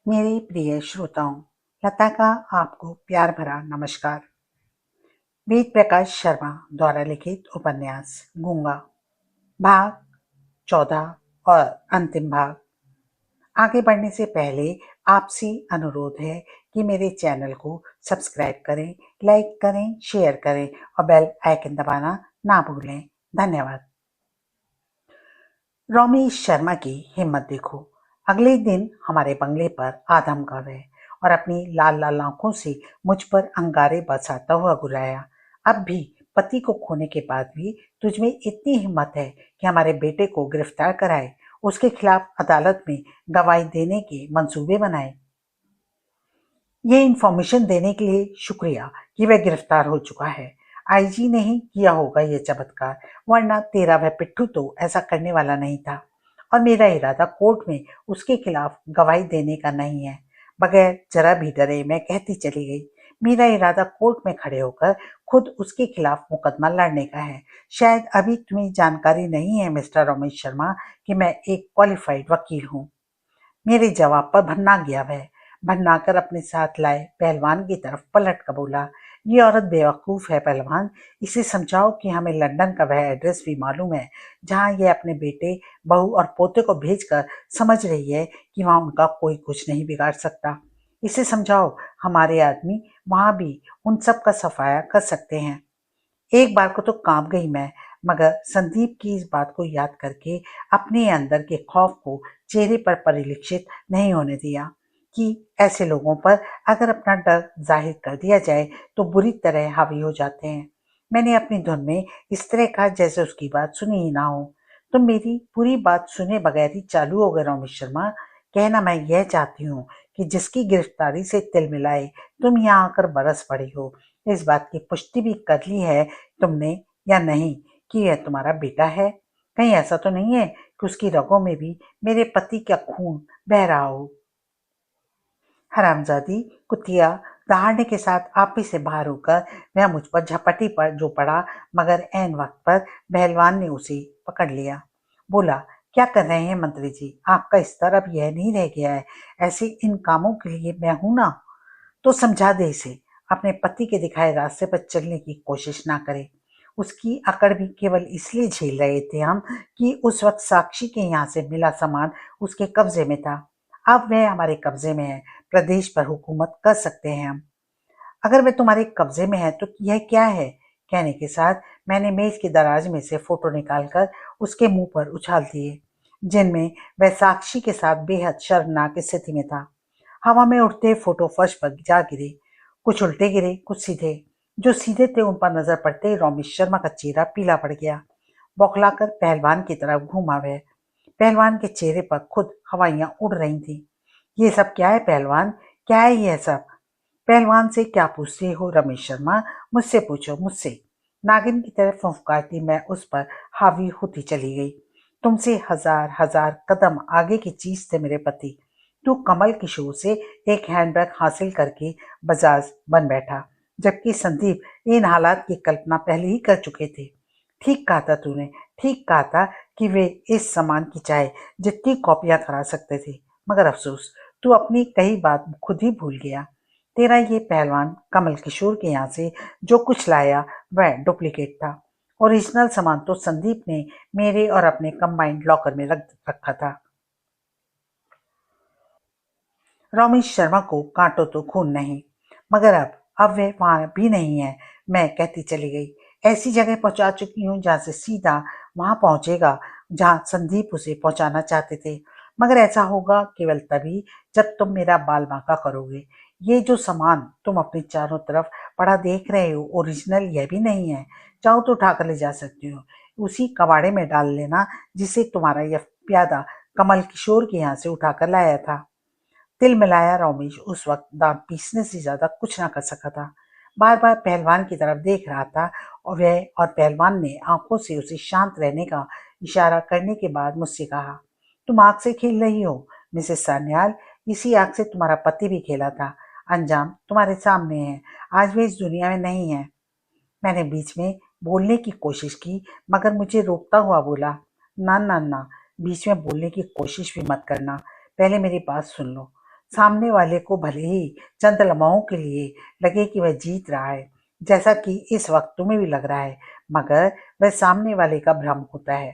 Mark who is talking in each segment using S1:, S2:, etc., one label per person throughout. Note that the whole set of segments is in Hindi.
S1: मेरे प्रिय श्रोताओं, लता का आपको प्यार भरा नमस्कार। वेद प्रकाश शर्मा द्वारा लिखित उपन्यास गूंगा भाग 14 और अंतिम भाग। आगे बढ़ने से पहले आपसे अनुरोध है कि मेरे चैनल को सब्सक्राइब करें, लाइक करें, शेयर करें और बेल आइकन दबाना ना भूलें। धन्यवाद। रमेश शर्मा की हिम्मत देखो। अगले दिन हमारे बंगले पर आदम का वह और अपनी लाल लाल आंखों से मुझ पर अंगारे बरसाता हुआ गुर्राया। अब भी पति को खोने के बाद भी तुझ में इतनी हिम्मत है कि हमारे बेटे को गिरफ्तार कराए, उसके खिलाफ अदालत में गवाही देने के मंसूबे बनाए। ये इन्फॉर्मेशन देने के लिए शुक्रिया कि वह गिरफ्तार हो चुका है। आईजी ने ही किया होगा ये चमत्कार, वरना तेरा वह पिट्ठू तो ऐसा करने वाला नहीं था। और मेरा इरादा कोर्ट में उसके खिलाफ गवाही देने का नहीं है। बगैर जरा भी डरे मैं कहती चली गई, मेरा इरादा कोर्ट में खड़े होकर खुद उसके खिलाफ मुकदमा लड़ने का है। शायद अभी तुम्हें जानकारी नहीं है मिस्टर रमेश शर्मा कि मैं एक क्वालिफाइड वकील हूँ। मेरे जवाब पर भन्ना गया वह। भन्ना कर अपने साथ लाए पहलवान की तरफ पलट कर बोला, ये औरत बेवकूफ है पहलवान, इसे समझाओ कि हमें लंदन का वह एड्रेस भी मालूम है जहां ये अपने बेटे, बहू और पोते को भेजकर समझ रही है कि वहां उनका कोई कुछ नहीं बिगाड़ सकता। इसे समझाओ हमारे आदमी वहां भी उन सब का सफाया कर सकते हैं। एक बार को तो कांप गई मैं, मगर संदीप की इस बात को याद करके अपने अंदर के खौफ को चेहरे पर परिलक्षित नहीं होने दिया कि ऐसे लोगों पर अगर अपना डर जाहिर कर दिया जाए तो बुरी तरह हावी हो जाते हैं। मैंने अपनी धुन में इस तरह कहा जैसे उसकी बात सुनी ही ना हो। तुम मेरी पूरी बात सुने बगैर ही चालू हो गए रमेश शर्मा। कहना मैं यह चाहती हूँ कि जिसकी गिरफ्तारी से तिल मिलाए तुम यहाँ आकर बरस पड़ी हो, इस बात की पुष्टि भी कर ली है तुमने या नहीं कि यह तुम्हारा बेटा है? कहीं ऐसा तो नहीं है कि उसकी रगों में भी मेरे पति का खून बह रहा हो? हरामजादी कुतिया, दहाड़ने के साथ आप ही से बाहर होकर वह मुझ पर झपटी पर जो पड़ा, मगर ऐन वक्त पर पहलवान ने उसे पकड़ लिया। बोला, क्या कर रहे हैं मंत्री जी? आपका स्तर अब यह नहीं रह गया है। ऐसे इन कामों के लिए मैं हूं ना। तो समझा दे इसे, अपने पति के दिखाए रास्ते पर चलने की कोशिश ना करे। उसकी अकड़ भी केवल इसलिए झेल रहे थे हम कि उस वक्त साक्षी के यहाँ से मिला सामान उसके कब्जे में था। अब वह हमारे कब्जे में है, प्रदेश पर हुकूमत कर सकते हैं हम। अगर वह तुम्हारे कब्जे में है तो यह क्या है? कहने के साथ मैंने मेज के दराज में से फोटो निकालकर उसके मुंह पर उछाल दिए, जिनमें वह साक्षी के साथ बेहद शर्मनाक स्थिति में था। हवा में उड़ते फोटो फर्श पर जा गिरे, कुछ उल्टे गिरे, कुछ सीधे। जो सीधे थे उन पर नजर पड़ते ही रमेश शर्मा का चेहरा पीला पड़ गया। बौखलाकर पहलवान की तरफ घूमा वह। पहलवान के चेहरे पर खुद हवाइयां उड़ रही थी। ये सब क्या है पहलवान? क्या है यह सब? पहलवान से क्या पूछते हो रमेश शर्मा? मुझसे पूछो, मुझसे। नागिन की तरह फुफकारती मैं उस पर हावी होती चली गई। तुमसे हजार हजार कदम आगे की चीज थे मेरे पति। तू कमल किशोर से एक हैंडबैग हासिल करके बजाज बन बैठा, जबकि संदीप इन हालात की कल्पना पहले ही कर चुके थे। ठीक कहा था तूने, ठीक कहा था कि वे इस सामान की चाहे जितनी कॉपियां करा सकते थे, मगर अफसोस तू अपनी कही बात खुद ही भूल गया। तेरा ये पहलवान कमल किशोर के यहाँ से जो कुछ लाया वह डुप्लीकेट था। ओरिजिनल सामान तो संदीप ने मेरे और अपने कंबाइंड लॉकर में रख रखा था। रमेश शर्मा को काटो तो खून नहीं, मगर अब वह वहां भी नहीं है। मैं कहती चली गई, ऐसी जगह पहुंचा चुकी हूँ जहां से सीधा वहां पहुंचेगा जहां संदीप उसे पहुंचाना चाहते थे। मगर ऐसा होगा केवल तभी जब तुम मेरा बाल बांका करोगे। ये जो सामान तुम अपनी चारों तरफ पड़ा देख रहे हो, ओरिजिनल यह भी नहीं है। चाहो तो उठाकर ले जा सकती हो, उसी कबाड़े में डाल लेना जिसे तुम्हारा यह प्यादा कमल किशोर के यहाँ से उठाकर लाया था। तिल मिलाया रमेश उस वक्त दांत पीसने से ज्यादा कुछ ना कर सका था। बार बार पहलवान की तरफ देख रहा था और पहलवान ने आंखों से उसे शांत रहने का इशारा करने के बाद मुझसे कहा, तुम आग से खेल रही हो मिसेस सान्याल, इसी आग से तुम्हारा पति भी खेला था। अंजाम तुम्हारे सामने है, आज वे इस दुनिया में नहीं है। मैंने बीच में बोलने की कोशिश की, मगर मुझे रोकता हुआ बोला, ना ना ना, बीच में बोलने की कोशिश भी मत करना, पहले मेरी बात सुन लो। सामने वाले को भले ही चंद लम्हों के लिए लगे कि वह जीत रहा है, जैसा कि इस वक्त तुम्हें भी लग रहा है, मगर वह सामने वाले का भ्रम होता है।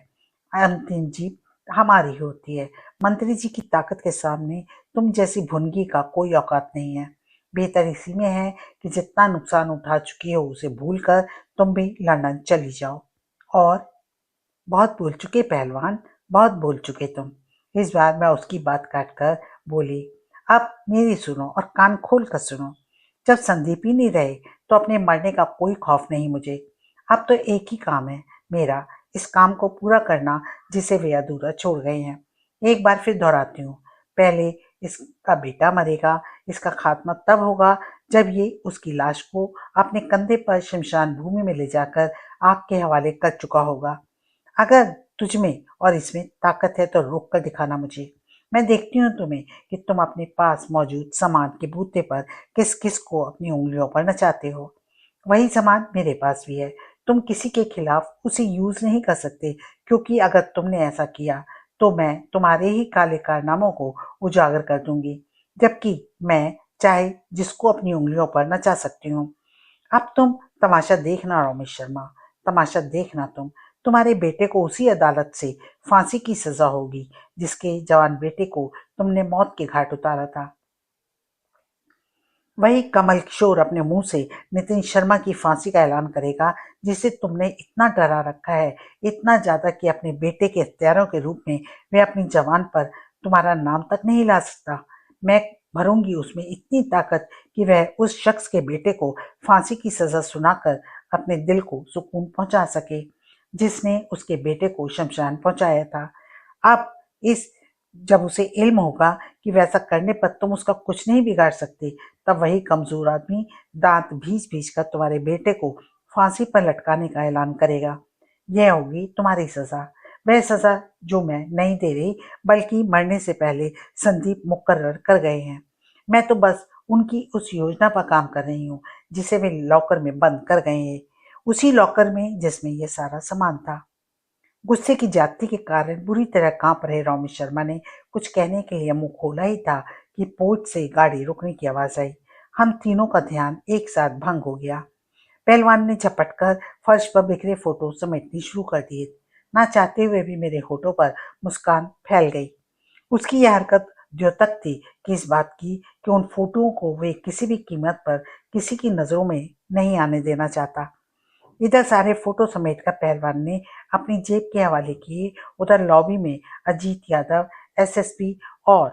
S1: अंतिम जीत हमारी होती है। मंत्री जी की ताकत के सामने तुम जैसी भुनगी का कोई औकात नहीं है। बेहतर इसी में है कि जितना नुकसान उठा चुकी हो उसे भूलकर तुम भी लंदन चली जाओ। और बहुत भूल चुके पहलवान, बहुत भूल चुके तुम। इस बार मैं उसकी बात काटकर बोली, अब मेरी सुनो और कान खोल कर सुनो। जब संदीप ही नहीं रहे तो अपने मरने का कोई खौफ नहीं मुझे। अब तो एक ही काम है मेरा, इस काम को पूरा करना जिसे वे अधूरा छोड़ गए हैं। एक बार फिर दोहराती हूँ, पहले इसका बेटा मरेगा। इसका खात्मा तब होगा जब ये उसकी लाश को अपने कंधे पर शमशान भूमि में ले जाकर आग के हवाले कर चुका होगा। अगर तुझमें और इसमें ताकत है तो रोक कर दिखाना मुझे। मैं देखती हूँ तुम्हें कि तुम अपने पास मौजूद सामान के बूते पर किस किस को अपनी उंगलियों पर नचाते हो। वही सामान मेरे पास भी है। तुम किसी के खिलाफ उसे यूज नहीं कर सकते, क्योंकि अगर तुमने ऐसा किया तो मैं तुम्हारे ही काले कारनामों को उजागर कर दूंगी, जबकि मैं चाहे जिसको अपनी उंगलियों पर नचा सकती हूँ। अब तुम तमाशा देखना रमेश शर्मा, तमाशा देखना तुम। तुम्हारे बेटे को उसी अदालत से फांसी की सजा होगी जिसके जवान बेटे को तुमने मौत के घाट उतारा था। वही कमल किशोर अपने मुंह से नितिन शर्मा की फांसी का ऐलान करेगा, जिसे तुमने इतना डरा रखा है, इतना ज्यादा कि अपने बेटे के हत्यारों के रूप में वे अपनी जवान पर तुम्हारा नाम तक नहीं ला सकता। मैं भरूंगी उसमें इतनी ताकत कि वह उस शख्स के बेटे को फांसी की सजा सुनाकर अपने दिल को सुकून पहुंचा सके, जिसने उसके बेटे को शमशान पहुंचाया था। अब इस जब उसे इल्म होगा कि वैसा करने पर तुम उसका कुछ नहीं बिगाड़ सकते, तब वही कमजोर आदमी दांत भींच भींच कर तुम्हारे बेटे को फांसी पर लटकाने का ऐलान करेगा। यह होगी तुम्हारी सजा, वह सजा जो मैं नहीं दे रही, बल्कि मरने से पहले संदीप मुकर्रर कर गए हैं। मैं तो बस उनकी उस योजना पर काम कर रही हूँ जिसे वे लॉकर में बंद कर गए हैं, उसी लॉकर में जिसमें यह सारा सामान था। गुस्से की जाति के कारण बुरी तरह कांप रहे रमेश शर्मा ने कुछ कहने के लिए मुंह खोला ही था कि पोर्ट से गाड़ी रुकने की आवाज आई। हम तीनों का ध्यान एक साथ भंग हो गया। पहलवान ने झपटकर फर्श पर बिखरे फोटो समेटनी शुरू कर दिए। ना चाहते हुए भी मेरे होठों पर मुस्कान फैल गई। उसकी यह हरकत द्योतक थी कि इस बात की कि उन फोटोओं को वे किसी भी कीमत पर किसी की नजरों में नहीं आने देना चाहता। इधर सारे फोटो समेटकर पहलवान ने अपनी जेब के हवाले किए। उधर लॉबी में अजीत यादव, एसएसपी और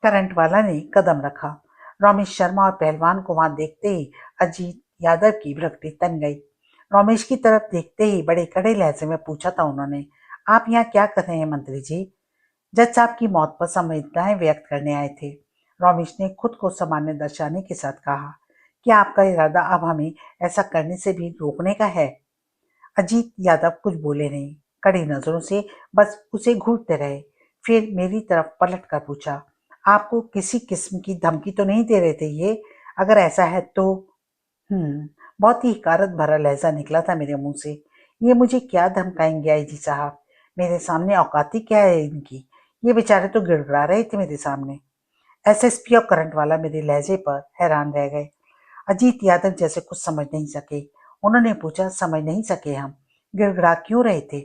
S1: करंट वाला ने कदम रखा। रमेश शर्मा और पहलवान को वहां देखते ही अजीत यादव की विरक्ति तन गई। रमेश की तरफ देखते ही बड़े कड़े लहजे में पूछा था उन्होंने, आप यहाँ क्या कर रहे हैं मंत्री जी? जज साहब की मौत पर संवेदनाएं व्यक्त करने आए थे। रमेश ने खुद को सामान्य दर्शाने के साथ कहा, क्या आपका इरादा अब हमें ऐसा करने से भी रोकने का है? अजीत यादव कुछ बोले नहीं, कड़ी नजरों से बस उसे घूरते रहे। फिर मेरी तरफ पलट कर पूछा, आपको किसी किस्म की धमकी तो नहीं दे रहे थे ये? अगर ऐसा है तो बहुत ही हकारत भरा लहजा निकला था मेरे मुंह से। ये मुझे क्या धमकाएंगे आईजी साहब? मेरे सामने औकाती क्या है इनकी? ये बेचारे तो गिड़गिड़ा रहे थे मेरे सामने। एसएसपी और करंट वाला मेरे लहजे पर हैरान रह गए। अजीत यादव जैसे कुछ समझ नहीं सके। उन्होंने पूछा, समझ नहीं सके हम? गिड़गिड़ा क्यों रहे थे?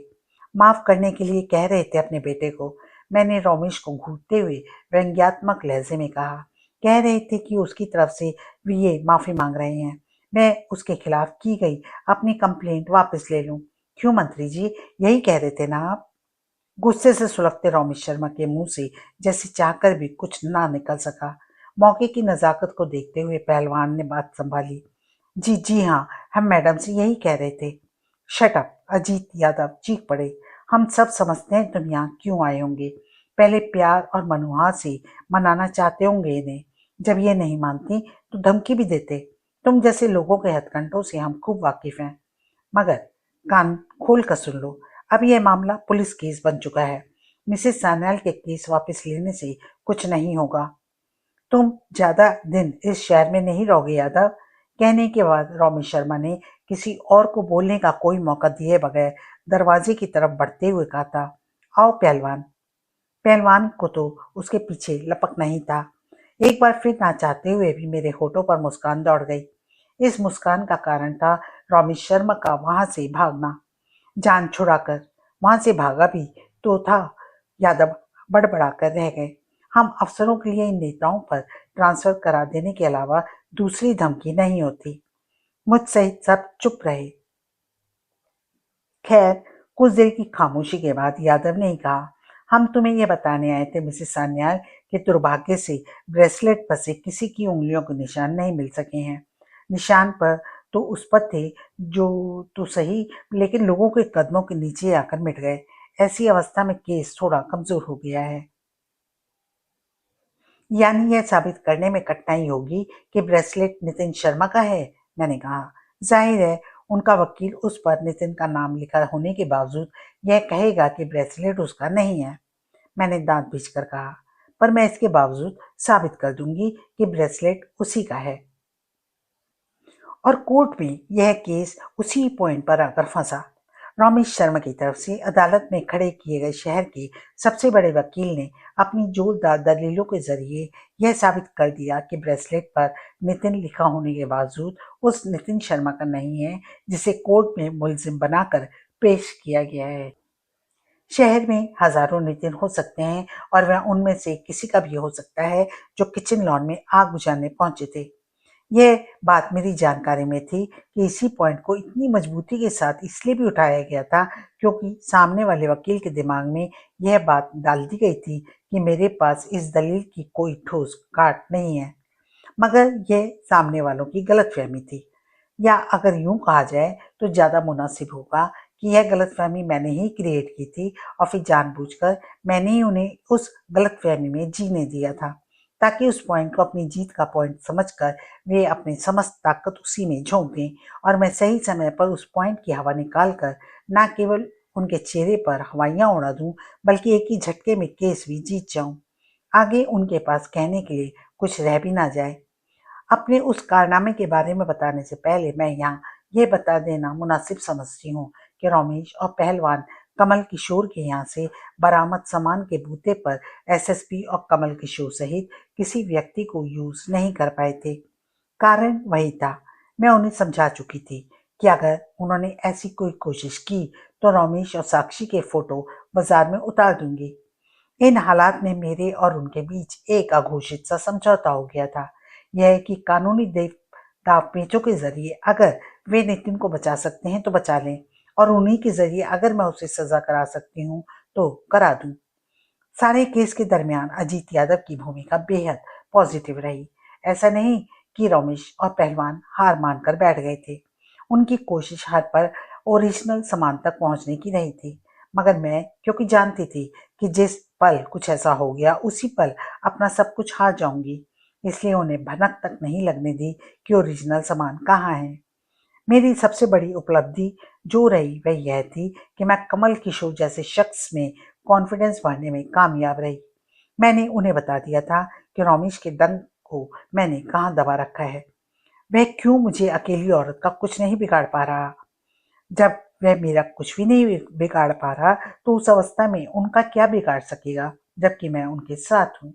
S1: माफ करने के लिए कह रहे थे अपने बेटे को, मैंने रमेश को घूरते हुए व्यंग्यात्मक लहजे में कहा। कह रहे थे कि उसकी तरफ से भी ये माफी मांग रहे हैं। मैं उसके खिलाफ की गई अपनी कंप्लेंट वापस ले लूं। क्यों मंत्री जी, यही कह रहे थे ना आप? गुस्से से सुलगते रमेश शर्मा के मुंह से जैसे चाहकर भी कुछ ना निकल सका। मौके की नजाकत को देखते हुए पहलवान ने बात संभाली। जी जी हाँ, हम मैडम से यही कह रहे थे। शट अप, अजीत यादव चीख पड़े। हम सब समझते हैं तुम यहाँ क्यों आए होंगे। पहले प्यार और मनुहार से मनाना चाहते होंगे इन्हें। जब ये नहीं मानती तो धमकी भी देते। तुम जैसे लोगों के हथकंडों से हम खूब वाकिफ हैं। मगर कान खोल कर सुन लो, अब यह मामला पुलिस केस बन चुका है। मिसेस सान्याल के केस वापस लेने से कुछ नहीं होगा। तुम ज्यादा दिन इस शहर में नहीं रहोगे यादव। कहने के बाद रमेश शर्मा ने किसी और को बोलने का कोई मौका दिए बगैर दरवाजे की तरफ बढ़ते हुए कहा था, आओ पहलवान। पहलवान को तो उसके पीछे लपकना ही था। एक बार फिर ना चाहते हुए भी मेरे होठों पर मुस्कान दौड़ गई। इस मुस्कान का कारण था रॉमेश शर्मा का वहां से भागना। जान छुड़ाकर वहां से भागा भी तो था। यादव बड़बड़ाकर रह गए। हम अफसरों के लिए इन नेताओं पर ट्रांसफर करा देने के अलावा दूसरी धमकी नहीं होती। मुझ सहित सब चुप रहे। खैर, कुछ देर की खामोशी के बाद यादव ने कहा, हम तुम्हें यह बताने आए थे मिसेस सान्याल कि दुर्भाग्य से ब्रेसलेट पर से किसी की उंगलियों के निशान नहीं मिल सके हैं। निशान पर तो उस पर थे जो तो सही, लेकिन लोगों के कदमों के नीचे आकर मिट गए। ऐसी अवस्था में केस थोड़ा कमजोर हो गया है। यानी यह साबित करने में कठिनाई होगी कि ब्रेसलेट नितिन शर्मा का है, मैंने कहा। जाहिर है उनका वकील उस पर नितिन का नाम लिखा होने के बावजूद यह कहेगा कि ब्रेसलेट उसका नहीं है, मैंने दांत भींचकर कहा। पर मैं इसके बावजूद साबित कर दूंगी कि ब्रेसलेट उसी का है। और कोर्ट में यह केस उसी पॉइंट पर आकर फंसा। रमेश शर्मा की तरफ से अदालत में खड़े किए गए शहर के सबसे बड़े वकील ने अपनी जोरदार दलीलों के जरिए यह साबित कर दिया कि ब्रेसलेट पर नितिन लिखा होने के बावजूद उस नितिन शर्मा का नहीं है जिसे कोर्ट में मुलजिम बनाकर पेश किया गया है। शहर में हजारों नितिन हो सकते हैं और वह उनमें से किसी का भी हो सकता है जो किचन लॉन में आग बुझाने पहुंचे थे। यह बात मेरी जानकारी में थी कि इसी पॉइंट को इतनी मजबूती के साथ इसलिए भी उठाया गया था क्योंकि सामने वाले वकील के दिमाग में यह बात डाल दी गई थी कि मेरे पास इस दलील की कोई ठोस काट नहीं है। मगर यह सामने वालों की गलतफहमी थी, या अगर यूं कहा जाए तो ज्यादा मुनासिब होगा कि यह गलतफहमी मैंने ही क्रिएट की थी और फिर जानबूझकर मैंने ही उन्हें उस गलतफहमी में जीने दिया था, ताकि उस पॉइंट को अपनी जीत का पॉइंट समझकर वे अपनी समस्त ताकत उसी में झोंक दें और मैं सही समय पर उस पॉइंट की हवा निकाल कर न केवल उनके चेहरे पर हवाइयां उड़ा दूं, बल्कि एक ही झटके में केस भी जीत जाऊं। आगे उनके पास कहने के लिए कुछ रह भी ना जाए। अपने उस कारनामे के बारे में बताने से पहले मैं यहाँ ये बता देना मुनासिब समझती हूँ कि रमेश और पहलवान कमल किशोर के यहाँ से बरामद सामान के बूते पर एसएसपी और कमल किशोर सहित किसी व्यक्ति को यूज नहीं कर पाए थे। कारण वही था, मैं उन्हें समझा चुकी थी कि अगर उन्होंने ऐसी कोई कोशिश की तो रमेश और साक्षी के फोटो बाजार में उतार दूंगी। इन हालात में मेरे और उनके बीच एक अघोषित सा समझौता हो गया था। यह है कि कानूनी दाव पेचों के जरिए अगर वे नितिन को बचा सकते हैं तो बचा लें, और उन्हीं के जरिए अगर मैं उसे सजा करा सकती हूँ तो करा दूं। सारे केस के दरमियान अजीत यादव की भूमिका बेहद पॉजिटिव रही। ऐसा नहीं कि रमेश और पहलवान हार मानकर बैठ गए थे। उनकी कोशिश हर पर ओरिजिनल सामान तक पहुंचने की नहीं थी, मगर मैं क्योंकि जानती थी कि जिस पल कुछ ऐसा हो गया उसी पल अपना सब कुछ हार जाऊंगी, इसलिए उन्हें भनक तक नहीं लगने दी कि ओरिजिनल सामान कहाँ है। मेरी सबसे बड़ी उपलब्धि जो रही वह यह थी कि मैं कमल किशोर जैसे शख्स में कॉन्फिडेंस बढ़ने में कामयाब रही। मैंने उन्हें बता दिया था कि रमेश के दंग को मैंने कहाँ दबा रखा है। वह क्यों मुझे अकेली औरत का कुछ नहीं बिगाड़ पा रहा। जब वह मेरा कुछ भी नहीं बिगाड़ पा रहा तो उस अवस्था में उनका क्या बिगाड़ सकेगा, जबकि मैं उनके साथ हूँ।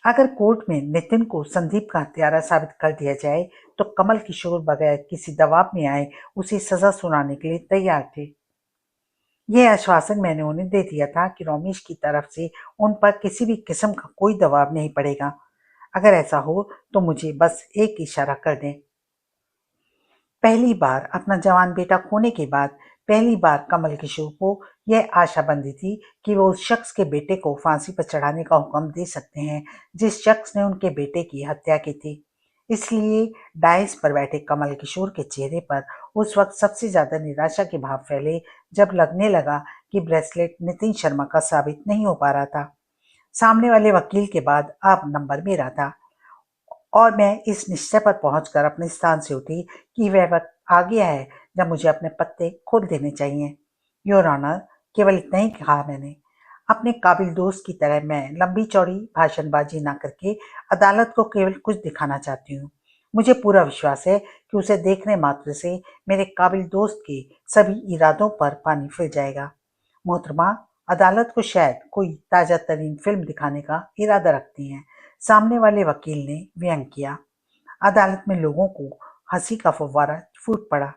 S1: अगर कोर्ट में नितिन को संदीप का हत्यारा साबित कर दिया जाए तो कमल किशोर बगैर किसी दबाव में आए उसे सजा सुनाने के लिए तैयार थे। यह आश्वासन मैंने उन्हें दे दिया था कि रमेश की तरफ से उन पर किसी भी किस्म का कोई दबाव नहीं पड़ेगा। अगर ऐसा हो तो मुझे बस एक इशारा कर दें। पहली बार अपना जवान बेटा खोने के बाद पहली बार कमल किशोर को यह आशा बंधी थी कि वो उस शख्स के बेटे को फांसी पर चढ़ाने का हुक्म दे सकते हैं जिस शख्स ने उनके बेटे की हत्या की थी। इसलिए डाइस पर बैठे कमल किशोर के चेहरे पर उस वक्त सबसे ज्यादा निराशा के भाव फैले जब लगने लगा कि ब्रेसलेट नितिन शर्मा का साबित नहीं हो पा रहा था। सामने वाले वकील के बाद अब नंबर मेरा था और मैं इस निश्चय पर पहुंचकर अपने स्थान से उठी कि वह वक्त आ गया है जब मुझे अपने पत्ते खोल देने चाहिए। योर ऑनर, केवल इतना ही कहा मैंने। अपने काबिल दोस्त की तरह मैं लंबी चौड़ी भाषणबाजी ना करके अदालत को केवल कुछ दिखाना चाहती हूँ। मुझे पूरा विश्वास है कि उसे देखने मात्र से मेरे काबिल दोस्त के सभी इरादों पर पानी फिर जाएगा। मोहतरमा, अदालत को शायद कोई ताजा तरीन फिल्म दिखाने का इरादा रखती हैं। सामने वाले वकील ने व्यंग किया। अदालत में लोगों को हंसी का फव्वारा फूट पड़ा।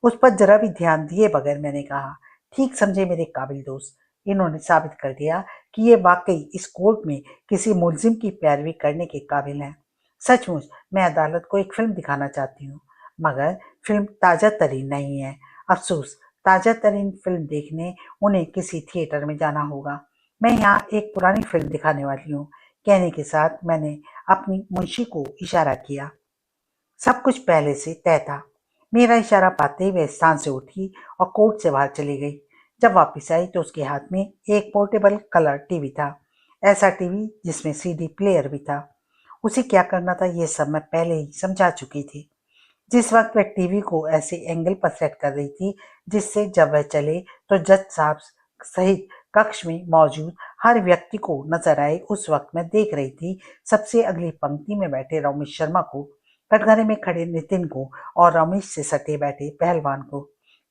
S1: उस पर जरा भी ध्यान दिए बगैर मैंने कहा, ठीक समझे मेरे काबिल दोस्त, इन्होंने साबित कर दिया कि ये वाकई इस कोर्ट में किसी मुलजिम की पैरवी करने के काबिल हैं। सचमुच मैं अदालत को एक फिल्म दिखाना चाहती हूँ, मगर फिल्म ताजा तरीन नहीं है। अफसोस, ताजा तरीन फिल्म देखने उन्हें किसी थिएटर में जाना होगा। मैं यहाँ एक पुरानी फिल्म दिखाने वाली हूँ। कहने के साथ मैंने अपनी मुंशी को इशारा किया। सब कुछ पहले से तय था। मेरा इशारा पाते ही वह स्थान से उठी और कोर्ट से बाहर चली गई। जब वापस आई तो उसके हाथ में एक पोर्टेबल कलर टीवी था। ऐसा टीवी जिसमें सीडी प्लेयर भी था। उसे क्या करना था ये सब मैं पहले ही समझा चुकी थी। जिस वक्त वह टीवी को ऐसे एंगल पर सेट कर रही थी जिससे जब वह चले तो जज साहब सहित कक्ष में मौजूद हर व्यक्ति को नजर आए, उस वक्त मैं देख रही थी सबसे अगली पंक्ति में बैठे रमेश शर्मा को, कटघरे में खड़े नितिन को और रमेश से सटे बैठे पहलवान को।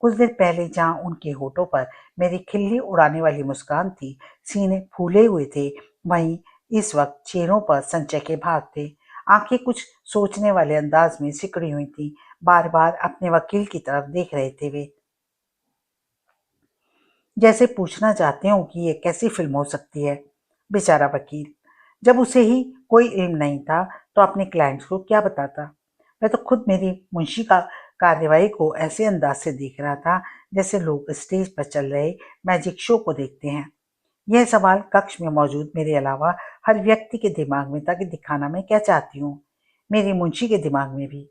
S1: कुछ देर पहले जहां उनके होठों पर मेरी खिल्ली उड़ाने वाली मुस्कान थी, सीने फूले हुए थे, वहीं इस वक्त चेहरों पर संचय के भाग थे। आंखें कुछ सोचने वाले अंदाज में सिकड़ी हुई थी। बार बार अपने वकील की तरफ देख रहे थे वे, जैसे पूछना चाहते हो कि ये कैसी फिल्म हो सकती है। बेचारा वकील, जब उसे ही कोई इल्म नहीं था तो अपने क्लाइंट्स को क्या बताता। मैं तो खुद मेरी मुंशी का कार्यवाही को ऐसे अंदाज से देख रहा था जैसे लोग स्टेज पर चल रहे मैजिक शो को देखते हैं। यह सवाल कक्ष में मौजूद मेरे अलावा हर व्यक्ति के दिमाग में था कि दिखाना मैं क्या चाहती हूँ। मेरी मुंशी के दिमाग में भी।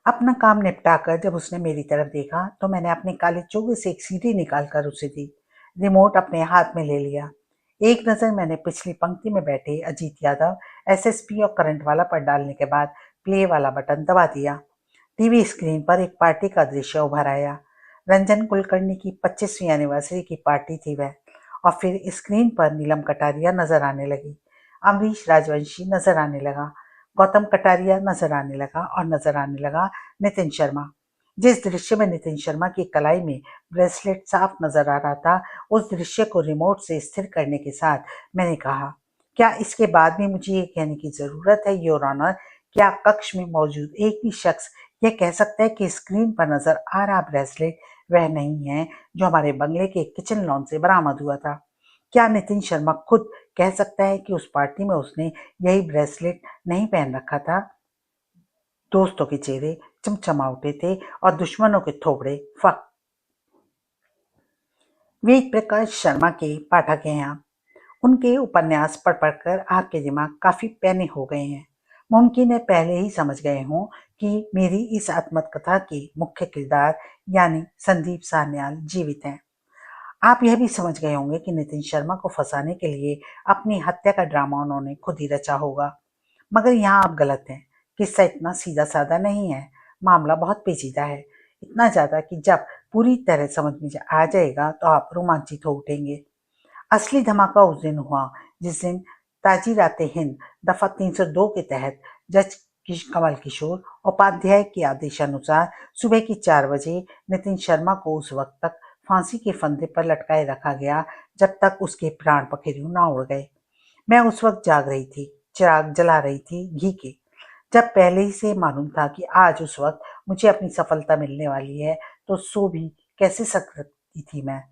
S1: अपना काम निपटाकर जब उसने मेरी तरफ देखा तो मैंने अपने काले चोगे से एक सीडी निकालकर उसे दी। रिमोट अपने हाथ में ले लिया। एक नजर मैंने पिछली पंक्ति में बैठे अजीत यादव, एसएसपी और करंट वाला पर डालने के बाद प्ले वाला बटन दबा दिया। टीवी स्क्रीन पर एक पार्टी का दृश्य उभर आया। रंजन कुलकर्णी की 25वीं एनिवर्सरी की पार्टी थी वह। और फिर स्क्रीन पर नीलम कटारिया नजर आने लगी, अमरीश राजवंशी नजर आने लगा, गौतम कटारिया नजर आने लगा और नजर आने लगा नितिन शर्मा। जिस दृश्य में नितिन शर्मा की कलाई में ब्रेसलेट साफ नजर आ रहा था, उस दृश्य को रिमोट से स्थिर करने के साथ मैंने कहा, क्या इसके बाद भी मुझे ये कहने की जरूरत है योर ऑनर, क्या कक्ष में मौजूद एक भी शख्स यह कह सकता है कि स्क्रीन पर नजर आ रहा ब्रेसलेट वह नहीं है जो हमारे बंगले के किचन लॉन से बरामद हुआ था? क्या नितिन शर्मा खुद कह सकता है कि उस पार्टी में उसने यही ब्रेसलेट नहीं पहन रखा था? दोस्तों के चेहरे चमचमा उठे थे और दुश्मनों के थोबड़े फक। वेद प्रकाश शर्मा के पाठक हैं यहाँ। उनके उपन्यास पढ़ पढ़कर आपके दिमाग काफी पैने हो गए हैं। मुमकिन है पहले ही समझ गए हों कि मेरी इस आत्मकथा के मुख्य किरदार यानी संदीप सान्याल जीवित हैं। आप यह भी समझ गए होंगे कि नितिन शर्मा को फंसाने के लिए अपनी हत्या का ड्रामा उन्होंने खुद ही रचा होगा। मगर यहाँ आप गलत हैं। किस्सा इतना सीधा साधा नहीं है। मामला बहुत पेचीदा है, इतना ज्यादा कि जब पूरी तरह समझ में आ जाएगा तो आप रोमांचित हो उठेंगे। असली धमाका उस दिन हुआ जिस दिन ताजीराते हिंद दफा 302 के तहत जज कमल किशोर उपाध्याय के आदेशानुसार सुबह की 4 बजे नितिन शर्मा को उस वक्त तक फांसी के फंदे पर लटकाए रखा गया जब तक उसके प्राण पखेरु ना उड़ गए। मैं उस वक्त जाग रही थी, चिराग जला रही थी घी के। जब पहले ही से मालूम था कि आज उस वक्त मुझे अपनी सफलता मिलने वाली है तो सो भी कैसे सकती थी मैं।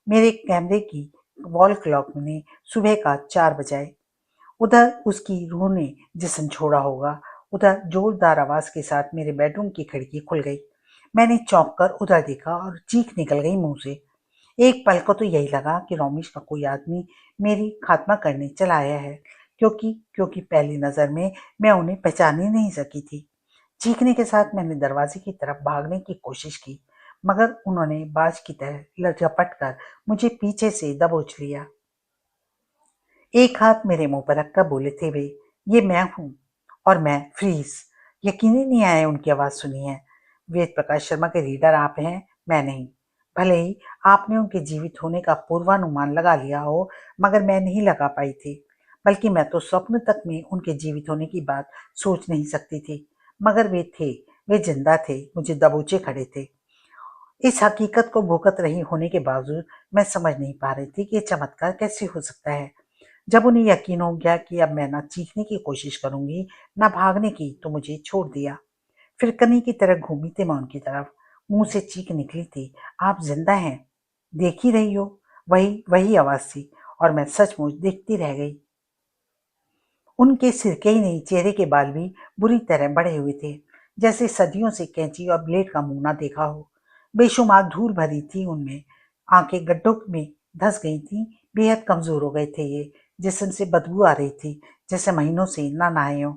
S1: मेरे कैमरे की वॉल क्लॉक ने सुबह का 4 बजाए। उधर उसकी रूह ने जिस्म छोड़ा होगा। उधर जोरदार आवाज के साथ मेरे बेडरूम की खिड़की खुल गई। मैंने चौंक कर उधर देखा और चीख निकल गई मुंह से। एक पल को तो यही लगा कि रमेश का कोई आदमी मेरी खात्मा करने चला आया है, क्योंकि पहली नजर में मैं उन्हें पहचान ही नहीं सकी थी। चीखने के साथ मैंने दरवाजे की तरफ भागने की कोशिश की, मगर उन्होंने बाज की तरह लपट कर मुझे पीछे से दबोच लिया। एक हाथ मेरे मुंह पर रखकर बोले थे वे, ये मैं हूं। और मैं फ्रीज। यकीन ही नहीं आया उनकी आवाज सुनी है। वेद प्रकाश शर्मा के रीडर आप हैं, मैं नहीं। भले ही आपने उनके जीवित होने का पूर्वानुमान लगा लिया हो, मगर मैं नहीं लगा पाई थी। बल्कि मैं तो स्वप्न तक में उनके जीवित होने की बात सोच नहीं सकती थी। मगर वे थे, वे जिंदा थे, मुझे दबोचे खड़े थे। इस हकीकत को भुगत रही होने के बावजूद मैं समझ नहीं पा रही थी कि ये चमत्कार कैसे हो सकता है। जब उन्हें यकीन हो गया कि अब मैं ना चीखने की कोशिश करूंगी ना भागने की, तो मुझे छोड़ दिया। फिर कनी की तरह घूमी थी मैं उनकी तरफ। मुंह से चीख निकली थी, आप जिंदा हैं? देख ही रही हो। वही वही आवाज थी और मैं सचमुच देखती रह गई। उनके सिर के ही नहीं, चेहरे के बाल भी बुरी तरह बढ़े हुए थे, जैसे सदियों से कैंची और ब्लेड का मुंह ना देखा हो। बेशुमार धूल भरी थी उनमें, आंखें गड्ढों में धंस गई थी। बेहद कमजोर हो गए थे ये, जिसम से बदबू आ रही थी, जैसे महीनों से ना नहाए हो।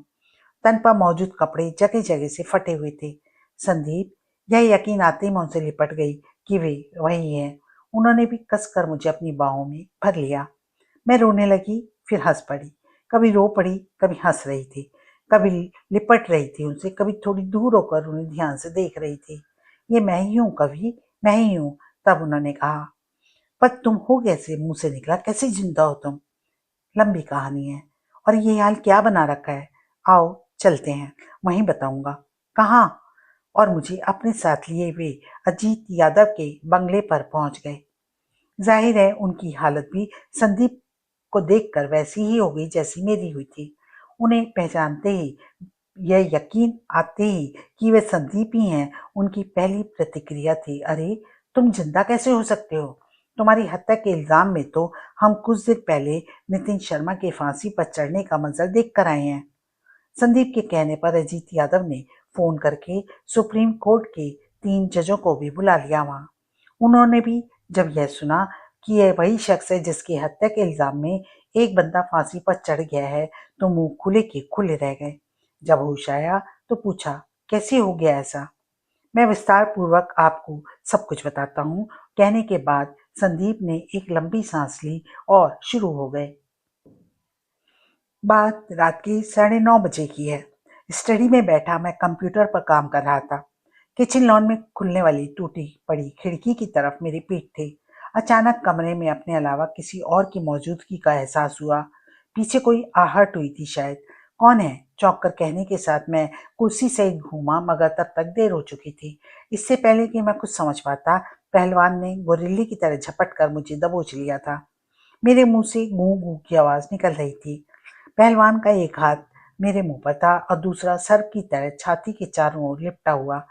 S1: तन पर मौजूद कपड़े जगह जगह से फटे हुए थे। संदीप, यह यकीन आते ही मैं उनसे लिपट गई कि वे वही हैं। उन्होंने भी कसकर मुझे अपनी बाहों में भर लिया। मैं रोने लगी, फिर हंस पड़ी। कभी रो पड़ी, कभी हंस रही थी, कभी लिपट रही थी उनसे, कभी थोड़ी दूर होकर उन्हें ध्यान से देख रही थी। ये मैं ही हूँ कभी, मैं ही हूँ। तब उन्होंने कहा, पर तुम हो कैसे? मुंह से निकला, कैसे जिंदा हो तुम? लंबी कहानी है। और ये हाल क्या बना रखा है? आओ चलते हैं, वहीं बताऊंगा। कहाँ? और मुझे अपने साथ लिए वे अजीत यादव के बंगले पर पहुंच गए। जाहिर है उनकी हालत भी संदीप को देखकर वैसी ही हो गई जैसी मेरी हुई थी। उन्हें पहचानते ही, यह यकीन आते ही कि वे संदीप ही हैं, उनकी पहली प्रतिक्रिया थी, अरे तुम जिंदा कैसे हो सकते हो? तुम्हारी हत्या के इल्जाम में तो हम कुछ दिन पहले नितिन शर्मा के फांसी पर चढ़ने का मंजर देख कर आए हैं। संदीप के कहने पर अजीत यादव ने फोन करके सुप्रीम कोर्ट के 3 जजों को भी बुला लिया वहां। उन्होंने भी जब यह सुना कि यह वही शख्स है जिसकी हत्या के इल्जाम में एक बंदा फांसी पर चढ़ गया है, तो मुंह खुले के खुले रह गए। जब होश आया तो पूछा, कैसे हो गया ऐसा? मैं विस्तार पूर्वक आपको सब कुछ बताता हूँ। कहने के बाद संदीप ने एक लंबी सांस ली और शुरू हो गए। बात रात के 9:30 बजे की है। स्टडी में बैठा मैं कंप्यूटर पर काम कर रहा था। किचन लॉन में खुलने वाली टूटी पड़ी खिड़की की तरफ मेरी पीठ थी। अचानक कमरे में अपने अलावा किसी और की मौजूदगी का एहसास हुआ। पीछे कोई आहट हुई थी शायद। कौन है? चौंक कर कहने के साथ मैं कुर्सी से घूमा, मगर तब तक देर हो चुकी थी। इससे पहले कि मैं कुछ समझ पाता, पहलवान ने गोरिल्ले की तरह झपट कर मुझे दबोच लिया था। मेरे मुंह से गूं गूं की आवाज निकल रही थी। पहलवान का एक हाथ मेरे मुंह पर था और दूसरा सर्प की तरह छाती के चारों ओर लिपटा हुआ।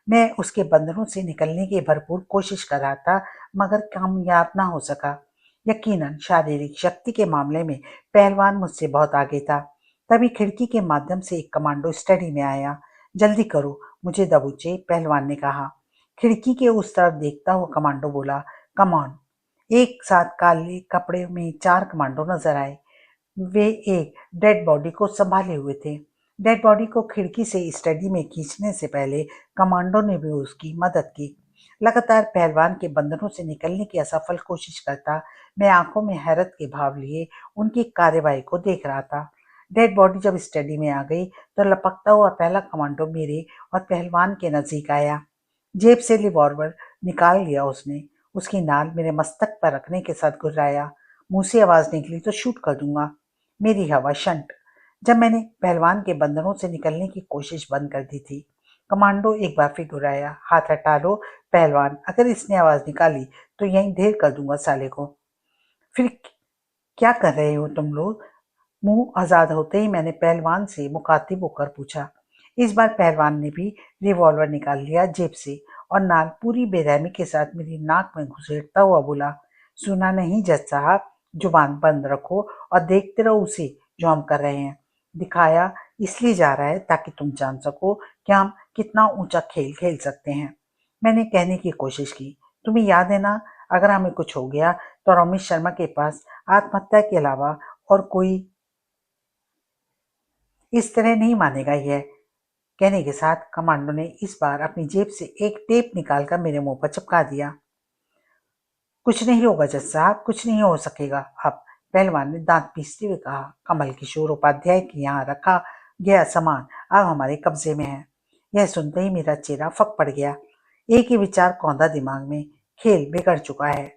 S1: मैं उसके बंधनों से निकलने की भरपूर कोशिश कर रहा था, मगर कामयाब ना हो सका। यकीनन शारीरिक शक्ति के मामले में पहलवान मुझसे बहुत आगे था। तभी खिड़की के माध्यम से एक कमांडो स्टडी में आया। जल्दी करो, मुझे दबोचे, पहलवान ने कहा। खिड़की के उस तरफ देखता हुआ कमांडो बोला, कम ऑन। एक साथ काले कपड़े में 4 कमांडो नजर आए। वे एक डेड बॉडी को संभाले हुए थे। डेड बॉडी को खिड़की से स्टडी में खींचने से पहले कमांडो ने भी उसकी मदद की। लगातार पहलवान के बंधनों से निकलने की असफल कोशिश करता, मैं आंखों में हैरत के भाव लिए उनकी कार्यवाही को देख रहा था। डेड बॉडी जब स्टडी में आ गई तो लपकता हुआ पहला कमांडो मेरे और पहलवान के नजदीक आया। जेब से रिवॉल्वर निकाल लिया उसने। उसकी नाल मेरे मस्तक पर रखने के साथ गुर्राया, मुंह से आवाज निकली तो शूट कर दूंगा। मेरी हवा शंट। जब मैंने पहलवान के बंधनों से निकलने की कोशिश बंद कर दी थी, कमांडो एक बार फिर घुराया, हाथ हटा लो पहलवान, अगर इसने आवाज निकाली तो यहीं ढेर कर दूंगा साले को। फिर क्या कर रहे हो तुम लोग? मुंह आजाद होते ही मैंने पहलवान से मुखातिब होकर पूछा। इस बार पहलवान ने भी रिवॉल्वर निकाल लिया जेब से और नाल पूरी बेरहमी के साथ मेरी नाक में घुसेड़ता हुआ बोला, सुना नहीं जज साहब, जुबान बंद रखो और देखते रहो उसे जो हम कर रहे हैं। दिखाया इसलिए जा रहा है ताकि तुम जान सको कि हम कितना ऊंचा खेल खेल सकते हैं। मैंने कहने की कोशिश की, तुम्हें याद है ना, अगर हमें कुछ हो गया तो रमेश शर्मा के पास आत्महत्या के अलावा और कोई इस तरह नहीं मानेगा यह। कहने के साथ कमांडो ने इस बार अपनी जेब से एक टेप निकालकर मेरे मुंह पर चिपका दिया। कुछ नहीं होगा जज साहब, कुछ नहीं हो सकेगा अब, पहलवान ने दांत पीसते हुए कहा। कमल किशोर उपाध्याय के यहाँ रखा गया सामान अब हमारे कब्जे में है। यह सुनते ही मेरा चेहरा फक पड़ गया। एक ही विचार कौंधा दिमाग में, खेल बिगड़ चुका है।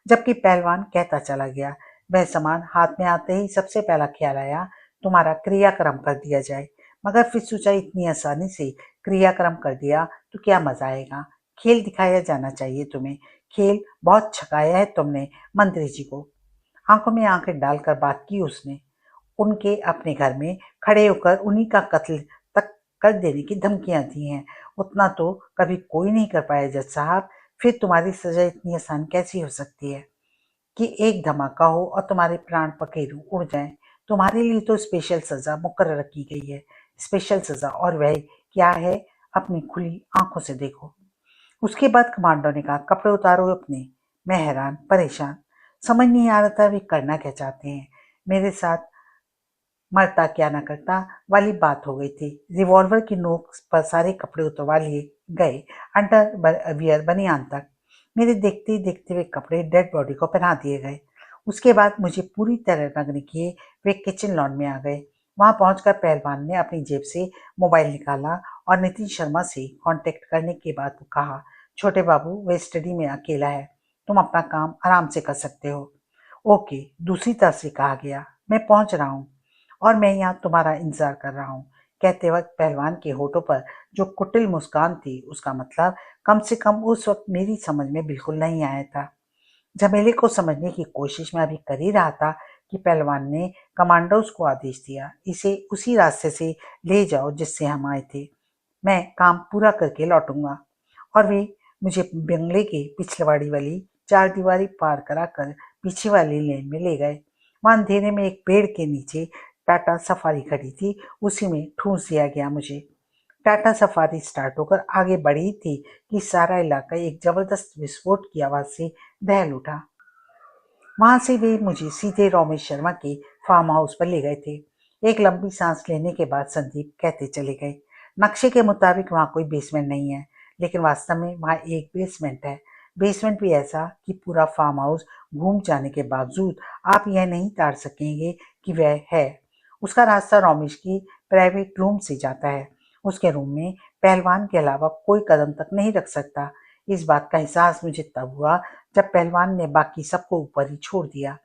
S1: जबकि पहलवान कहता चला गया, वह सामान हाथ में आते ही सबसे पहला ख्याल आया, तुम्हारा क्रियाक्रम कर दिया जाए। मगर फिर सोचा, इतनी आसानी से क्रियाक्रम कर दिया तो क्या मजा आएगा, खेल दिखाया जाना चाहिए तुम्हें। खेल बहुत छकाया है तुमने मंत्री जी को। आंखों में आंखें डालकर बात की उसने। उनके अपने घर में खड़े होकर उन्हीं का कत्ल तक कर देने की धमकियां दी हैं। उतना तो कभी कोई नहीं कर पाया जज साहब। फिर तुम्हारी सजा इतनी आसान कैसी हो सकती है कि एक धमाका हो और तुम्हारे प्राण पखेरु उड़ जाएं। तुम्हारे लिए तो स्पेशल सजा मुकर्रर की गई है। स्पेशल सजा, और वह क्या है अपनी खुली आंखों से देखो। उसके बाद कमांडो ने कहा, कपड़े उतारो अपने। मैं हैरान परेशान, समझ नहीं आ रहा था वे करना क्या चाहते हैं। मेरे साथ मरता क्या ना करता वाली बात हो गई थी। रिवॉल्वर की नोक पर सारे कपड़े उतरवा लिए गए, अंडरवियर बनियान तक। मेरे देखते ही देखते वे कपड़े डेड बॉडी को पहना दिए गए। उसके बाद मुझे पूरी तरह नग्न किए वे किचन लॉन में आ गए। वहां पहुंचकर पहलवान ने अपनी जेब से मोबाइल निकाला और नितिन शर्मा से कांटेक्ट करने के बाद कहा, छोटे बाबू वे स्टडी में अकेला है, तुम अपना काम आराम से कर सकते हो। ओके, दूसरी तरफ से कहा गया, मैं पहुंच रहा हूँ और मैं यहाँ तुम्हारा इंतजार कर रहा हूँ। कहते वक्त पहलवान के होठों पर जो कुटिल मुस्कान थी उसका मतलब कम से कम उस वक्त मेरी समझ में बिल्कुल नहीं आया था। झमेले को समझने की कोशिश में अभी कर ही रहा था कि पहलवान ने कमांडोज को आदेश दिया, इसे उसी रास्ते से ले जाओ जिससे हम आए थे। मैं काम पूरा करके लौटूंगा। और वे मुझे बंगले के पिछलवाड़ी वाली चार दीवारी पार कराकर पीछे वाली लेन में ले गए। वहां अंधेरे में एक पेड़ के नीचे टाटा सफारी खड़ी थी, उसी में ठूंस दिया गया मुझे। टाटा सफारी स्टार्ट होकर आगे बढ़ी थी कि सारा इलाका एक जबरदस्त विस्फोट की आवाज से दहल उठा। वहां से वे मुझे सीधे रमेश शर्मा के फार्म हाउस पर ले गए थे। एक लंबी सांस लेने के बाद संदीप कहते चले गए, नक्शे के मुताबिक वहां कोई बेसमेंट नहीं है, लेकिन वास्तव में वहां एक बेसमेंट है। बेसमेंट भी ऐसा कि पूरा फार्म हाउस घूम जाने के बावजूद आप यह नहीं ताड़ सकेंगे कि वह है। उसका रास्ता रमेश की प्राइवेट रूम से जाता है। उसके रूम में पहलवान के अलावा कोई कदम तक नहीं रख सकता। इस बात का एहसास मुझे तब हुआ जब पहलवान ने बाकी सबको ऊपर ही छोड़ दिया।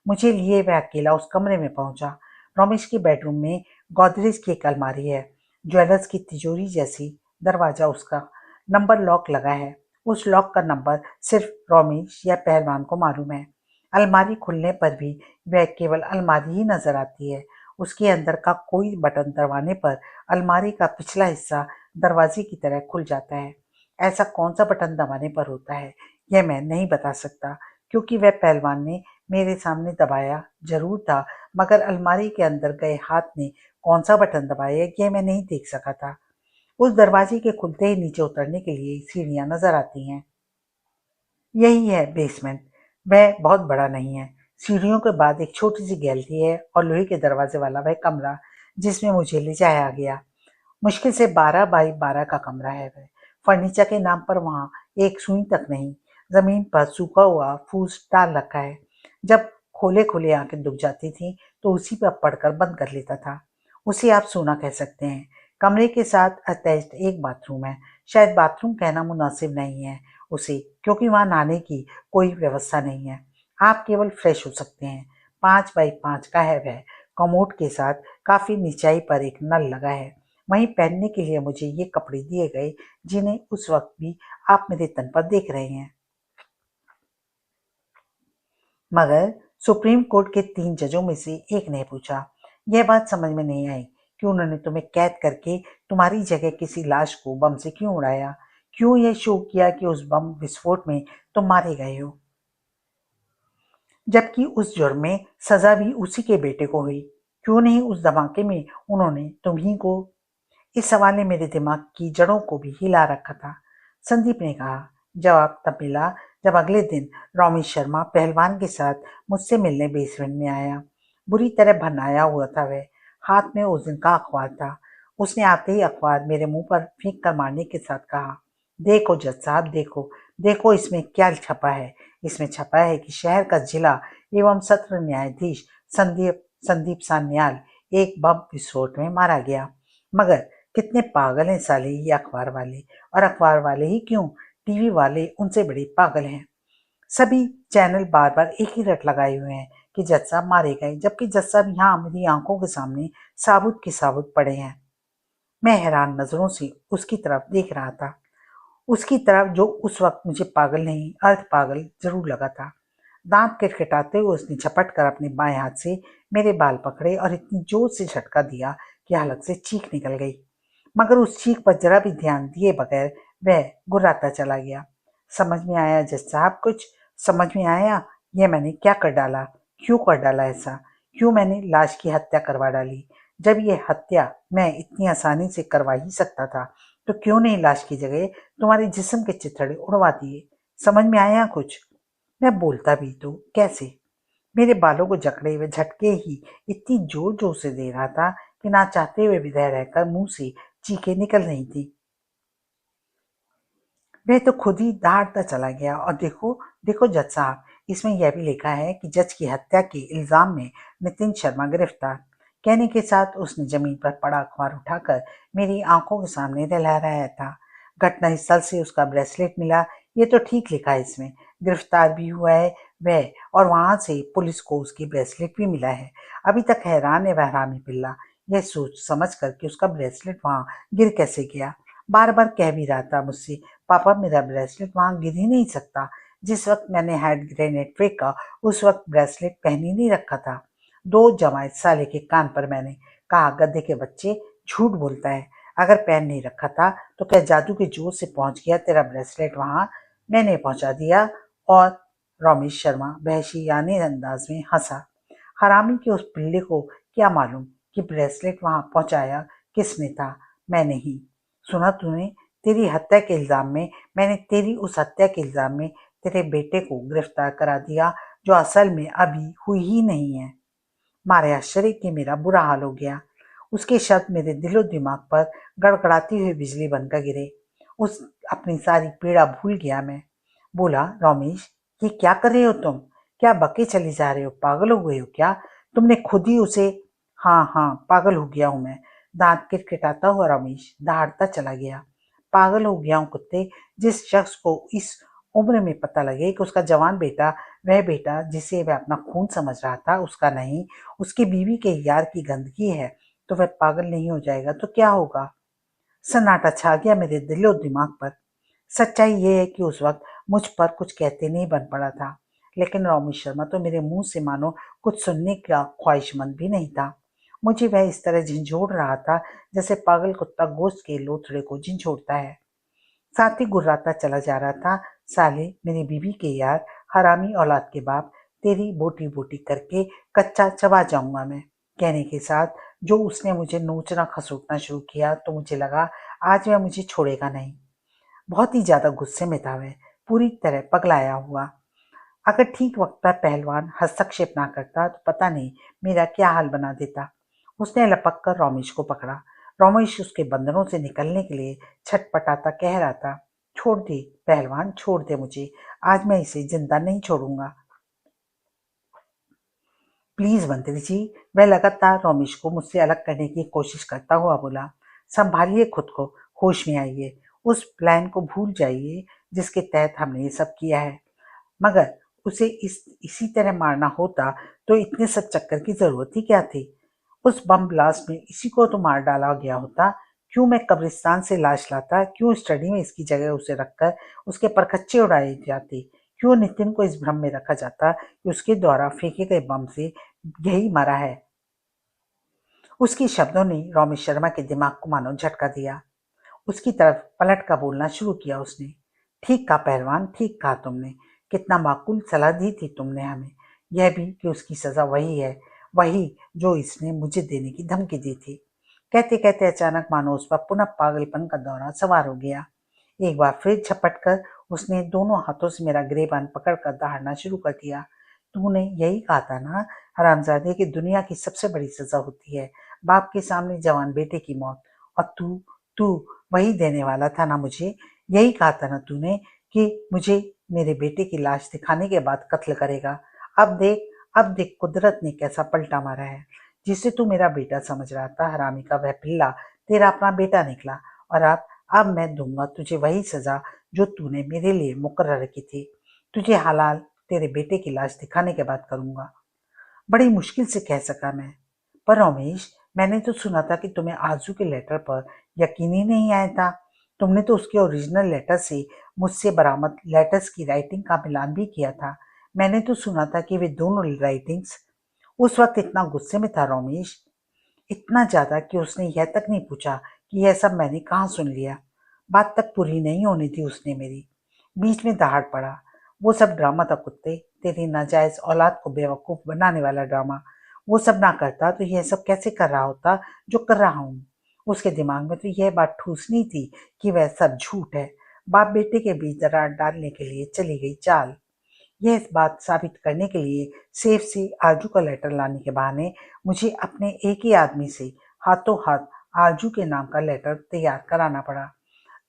S1: मुझे लिए वह अकेला उस कमरे में पहुंचा। रमेश के बेडरूम में गोदरेज की एक अलमारी है, ज्वेलर्स की तिजोरी जैसी। दरवाजा उसका नंबर लॉक लगा है। उस लॉक का नंबर सिर्फ रमेश या पहलवान को मालूम है। अलमारी खुलने पर भी वह केवल अलमारी ही नजर आती है। उसके अंदर का कोई बटन दबाने पर अलमारी का पिछला हिस्सा दरवाजे की तरह खुल जाता है। ऐसा कौन सा बटन दबाने पर होता है यह मैं नहीं बता सकता, क्योंकि वह पहलवान ने मेरे सामने दबाया जरूर था, मगर अलमारी के अंदर गए हाथ ने कौन सा बटन दबाया यह मैं नहीं देख सका था। उस दरवाजे के खुलते ही नीचे उतरने के लिए सीढ़ियां नजर आती हैं। यही है बेसमेंट। वह बहुत बड़ा नहीं है। सीढ़ियों के बाद एक छोटी सी गैलरी है और लोहे के दरवाजे वाला वह कमरा जिसमें मुझे ले जाया गया। मुश्किल से 12 बाई 12 का कमरा है वह। फर्नीचर के नाम पर वहां एक सुई तक नहीं। जमीन पर सूखा हुआ फूस डाल रखा है। जब खोले खोले आंखें दुख जाती थी तो उसी पर पड़कर बंद कर लेता था। उसे आप सोना कह सकते हैं। कमरे के साथ अटैच्ड एक बाथरूम है। शायद बाथरूम कहना मुनासिब नहीं है उसे, क्योंकि वहां नहाने की कोई व्यवस्था नहीं है। आप केवल फ्रेश हो सकते हैं। 5 बाई 5 का है वह। कमोड के साथ काफी नीचाई पर एक नल लगा है। वहीं पहनने के लिए मुझे ये कपड़े दिए गए जिन्हें उस वक्त भी आप मेरे तन पर देख रहे हैं। मगर सुप्रीम कोर्ट के 3 जजों में से एक ने पूछा, यह बात समझ में नहीं आई कि उन्होंने तुम्हें कैद करके तुम्हारी जगह किसी लाश को बम से क्यों उड़ाया। क्यों यह शो किया कि उस बम विस्फोट में तुम मारे गए हो, जबकि उस जुर्म में सजा भी उसी के बेटे को हुई। क्यों नहीं उस धमाके में उन्होंने तुम्ही को। इस सवाल ने मेरे दिमाग की जड़ों को भी हिला रखा था। संदीप ने कहा। जवाब तब मिला जब अगले दिन रमेश शर्मा पहलवान के साथ मुझसे मिलने बेसमेंट में आया। बुरी तरह भरनाया हुआ था वह। हाथ में उस दिन का अखबार था। उसने आते ही अखबार मेरे मुंह पर फेंक कर मारने के साथ कहा, देखो जज साहब, देखो देखो इसमें क्या छपा है। इसमें छपा है कि शहर का जिला एवं सत्र न्यायाधीश संदीप संदीप सान्याल एक बम विस्फोट में मारा गया। मगर कितने पागल हैं साले ये अखबार वाले। और अखबार वाले ही क्यों, टीवी वाले उनसे बड़े पागल हैं। सभी चैनल बार बार एक ही रट लगाए हुए हैं कि जज साहब मारे गए, जबकि जज साहब यहाँ मेरी आंखों के सामने साबुत के साबुत पड़े हैं। मैं हैरान नजरों से उसकी तरफ देख रहा था। उसकी तरफ जो उस वक्त मुझे पागल नहीं अर्ध पागल जरूर लगा था। दांत किटकिटाते हुए उसने झपट कर अपने बाएं हाथ से मेरे बाल पकड़े और इतनी जोर से झटका दिया कि हलक से चीख निकल गई। मगर उस चीख पर जरा भी ध्यान दिए बगैर वह गुर्राता चला गया। समझ में आया जज साहब कुछ? समझ में आया यह मैंने क्या कर डाला? क्यों कर डाला ऐसा? क्यों मैंने लाश की हत्या करवा डाली? जब यह हत्या मैं इतनी आसानी से करवा ही सकता था तो क्यों नहीं लाश की जगह तुम्हारे जिस्म के चिथड़े उड़वा दिए? समझ में आया कुछ? मैं बोलता भी तो कैसे? मेरे बालों को जकड़े हुए झटके ही इतनी जोर जोर से दे रहा था कि ना चाहते हुए विधेय रहकर मुंह से चीखें निकल रही थी। वह तो खुद ही दहाड़ता चला गया। और देखो देखो जज साहब, इसमें यह भी लिखा है कि जज की हत्या के इल्जाम में नितिन शर्मा गिरफ्तार। कहने के साथ उसने जमीन पर पड़ा अखबार उठाकर मेरी आंखों के सामने लहराया था। घटना स्थल से उसका ब्रेसलेट मिला, ये तो ठीक लिखा है इसमें। गिरफ्तार भी हुआ है वह, और वहां से पुलिस को उसकी ब्रेसलेट भी मिला है। अभी तक हैरान है वह हरामी पिल्ला, यह सोच समझ कर कि उसका ब्रेसलेट वहां गिर कैसे गया। बार बार कह भी रहा था मुझसे, पापा मेरा ब्रेसलेट वहां गिर ही नहीं सकता। जिस वक्त मैंने हैंड ग्रेनेड फेंका उस वक्त ब्रेसलेट पहन ही नहीं रखा था। दो जमायत साले के कान पर मैंने कहा, गधे के बच्चे, झूठ बोलता है। अगर पहन नहीं रखा था तो क्या जादू के जोर से पहुंच गया तेरा ब्रेसलेट वहां? मैंने पहुंचा दिया। और रमेश शर्मा वहशियाने अंदाज में हंसा। हरामी के उस पिल्ले को क्या मालूम कि ब्रेसलेट वहां पहुंचाया किसने था? मैं नहीं। सुना तूने? तेरी हत्या के इल्जाम में मैंने तेरी उस हत्या के इल्जाम में तेरे बेटे को गिरफ्तार करा दिया जो असल में अभी हुई ही नहीं है। मारे आश्चर्य के मेरा बुरा हाल हो गया। उसके शब्द मेरे दिलो दिमाग पर गड़गड़ाती हुई बिजली बनकर गिरे। उस अपनी सारी पीड़ा भूल गया मैं। बोला, रमेश ये क्या कर रहे हो तुम? क्या बके चले जा रहे हो? पागल हो गए हो क्या? तुमने खुद ही उसे। हाँ हाँ, पागल हो गया हूं मैं। दांत किटकिटाता हुआ रमेश दहाड़ता चला गया। पागल हो गया हूं कुत्ते। जिस शख्स को इस उम्र में पता लगे कि उसका जवान बेटा, वह बेटा जिसे वह अपना खून समझ रहा था, उसका नहीं, उसकी बीवी के यार की गंदगी है, तो वह पागल नहीं हो जाएगा तो क्या होगा? सन्नाटा छा गया मेरे दिलो दिमाग पर। सच्चाई ये है कि उस वक्त मुझ पर कुछ कहते नहीं बन पड़ा था, लेकिन रमेश शर्मा तो मेरे मुंह से मानो कुछ सुनने का ख्वाहिशमंद भी नहीं था। मुझे वह इस तरह झिझोड़ रहा था जैसे पागल कुत्ता गोश्त के लोथड़े को झिझोड़ता है। साथ ही गुर्राता चला जा रहा था, साले मेरी बीवी के यार, हरामी औलाद के बाप, तेरी बोटी बोटी करके कच्चा चबा जाऊंगा मैं। कहने के साथ जो उसने मुझे नोचना खसोटना शुरू किया तो मुझे लगा आज वह मुझे छोड़ेगा नहीं। बहुत ही ज्यादा गुस्से में था वह, पूरी तरह पगलाया हुआ। अगर ठीक वक्त पर पहलवान हस्तक्षेप ना करता तो पता नहीं मेरा क्या हाल बना देता। उसने लपक कर रमेश को पकड़ा। रमेश उसके बंधनों से निकलने के लिए छटपटाता कह रहा था, छोड़ दे पहलवान, छोड़ दे मुझे, आज मैं इसे जिंदा नहीं छोड़ूंगा। प्लीज मंत्री जी। वह लगातार रमेश को मुझसे अलग करने की कोशिश करता हुआ बोला, संभालिए खुद को, होश में आइए, उस प्लान को भूल जाइए जिसके तहत हमने ये सब किया है। मगर उसे इसी तरह मारना होता तो इतने सब चक्कर की जरूरत ही क्या थी? उस बम ब्लास्ट में इसी को तो मार डाला गया होता। क्यों मैं कब्रिस्तान से लाश लाता? क्यों स्टडी में इसकी जगह उसे रखकर उसके परखच्चे उड़ाए जाते? क्यों नितिन को इस भ्रम में रखा जाता कि उसके द्वारा फेंके गए बम से यही मरा है? उसके शब्दों ने रमेश शर्मा के दिमाग को मानो झटका दिया। उसकी तरफ पलट कर बोलना शुरू किया उसने। ठीक कहा पहलवान, ठीक कहा तुमने। कितना माकूल सलाह दी थी तुमने हमें। यह भी कि उसकी सजा वही है, वही जो इसने मुझे देने की धमकी दी थी। कहते कहते अचानक मानो उस पर पुनः पागलपन का दौरा सवार हो गया। एक बार फिर झपट कर उसने दोनों हाथों से मेरा गिरेबान पकड़कर दहाड़ना शुरू कर दिया। तूने यही कहा था ना हरामजादे की दुनिया की सबसे बड़ी सजा होती है बाप के सामने जवान बेटे की मौत। और तू तू वही देने वाला था ना मुझे। यही कहा था ना तूने कि मुझे मेरे बेटे की लाश दिखाने के बाद कत्ल करेगा। अब देख कुदरत ने कैसा पलटा मारा है। जिसे तू मेरा बेटा समझ रहा था, हरामी का वह पिल्ला तेरा अपना बेटा निकला। और अब मैं दूंगा तुझे वही सजा जो तूने मेरे लिए मुकर्रर की थी। तुझे हलाल तेरे बेटे की लाश दिखाने के बाद करूंगा। बड़ी मुश्किल से कह सका मैं। पर रमेश, मैंने तो सुना था कि तुम्हें आरजू के लेटर पर यकीन ही नहीं आया था। तुमने तो उसके ओरिजिनल लेटर से मुझसे बरामद लेटर्स की राइटिंग का मिलान भी किया था। मैंने तो सुना था कि वे दोनों राइटिंग्स। उस वक्त इतना गुस्से में था रमेश, इतना ज्यादा कि उसने यह तक नहीं पूछा कि यह सब मैंने कहाँ सुन लिया। बात तक पूरी नहीं होनी थी उसने मेरी, बीच में दहाड़ पड़ा। वो सब ड्रामा था कुत्ते, तेरी नाजायज औलाद को बेवकूफ बनाने वाला ड्रामा। वो सब ना करता तो यह सब कैसे कर रहा होता जो कर रहा हूँ। उसके दिमाग में तो यह बात ठूसनी थी कि वह सब झूठ है। बाप बेटे के बीच दरार डालने के लिए चली गई चाल। यह इस बात साबित करने के लिए सेफ से आरजू का लेटर लाने के बहाने मुझे अपने एक ही आदमी से हाथों हाथ आरजू के नाम का लेटर तैयार कराना पड़ा।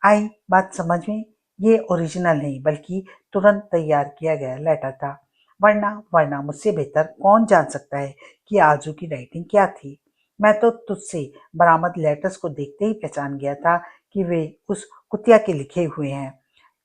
S1: आई बात समझ में? ये ओरिजिनल नहीं बल्कि तुरंत तैयार किया गया लेटर था। वरना वरना मुझसे बेहतर कौन जान सकता है कि आरजू की राइटिंग क्या थी। मैं तो तुझसे बरामद लेटर्स को देखते ही पहचान गया था कि वे उस कुतिया के लिखे हुए हैं।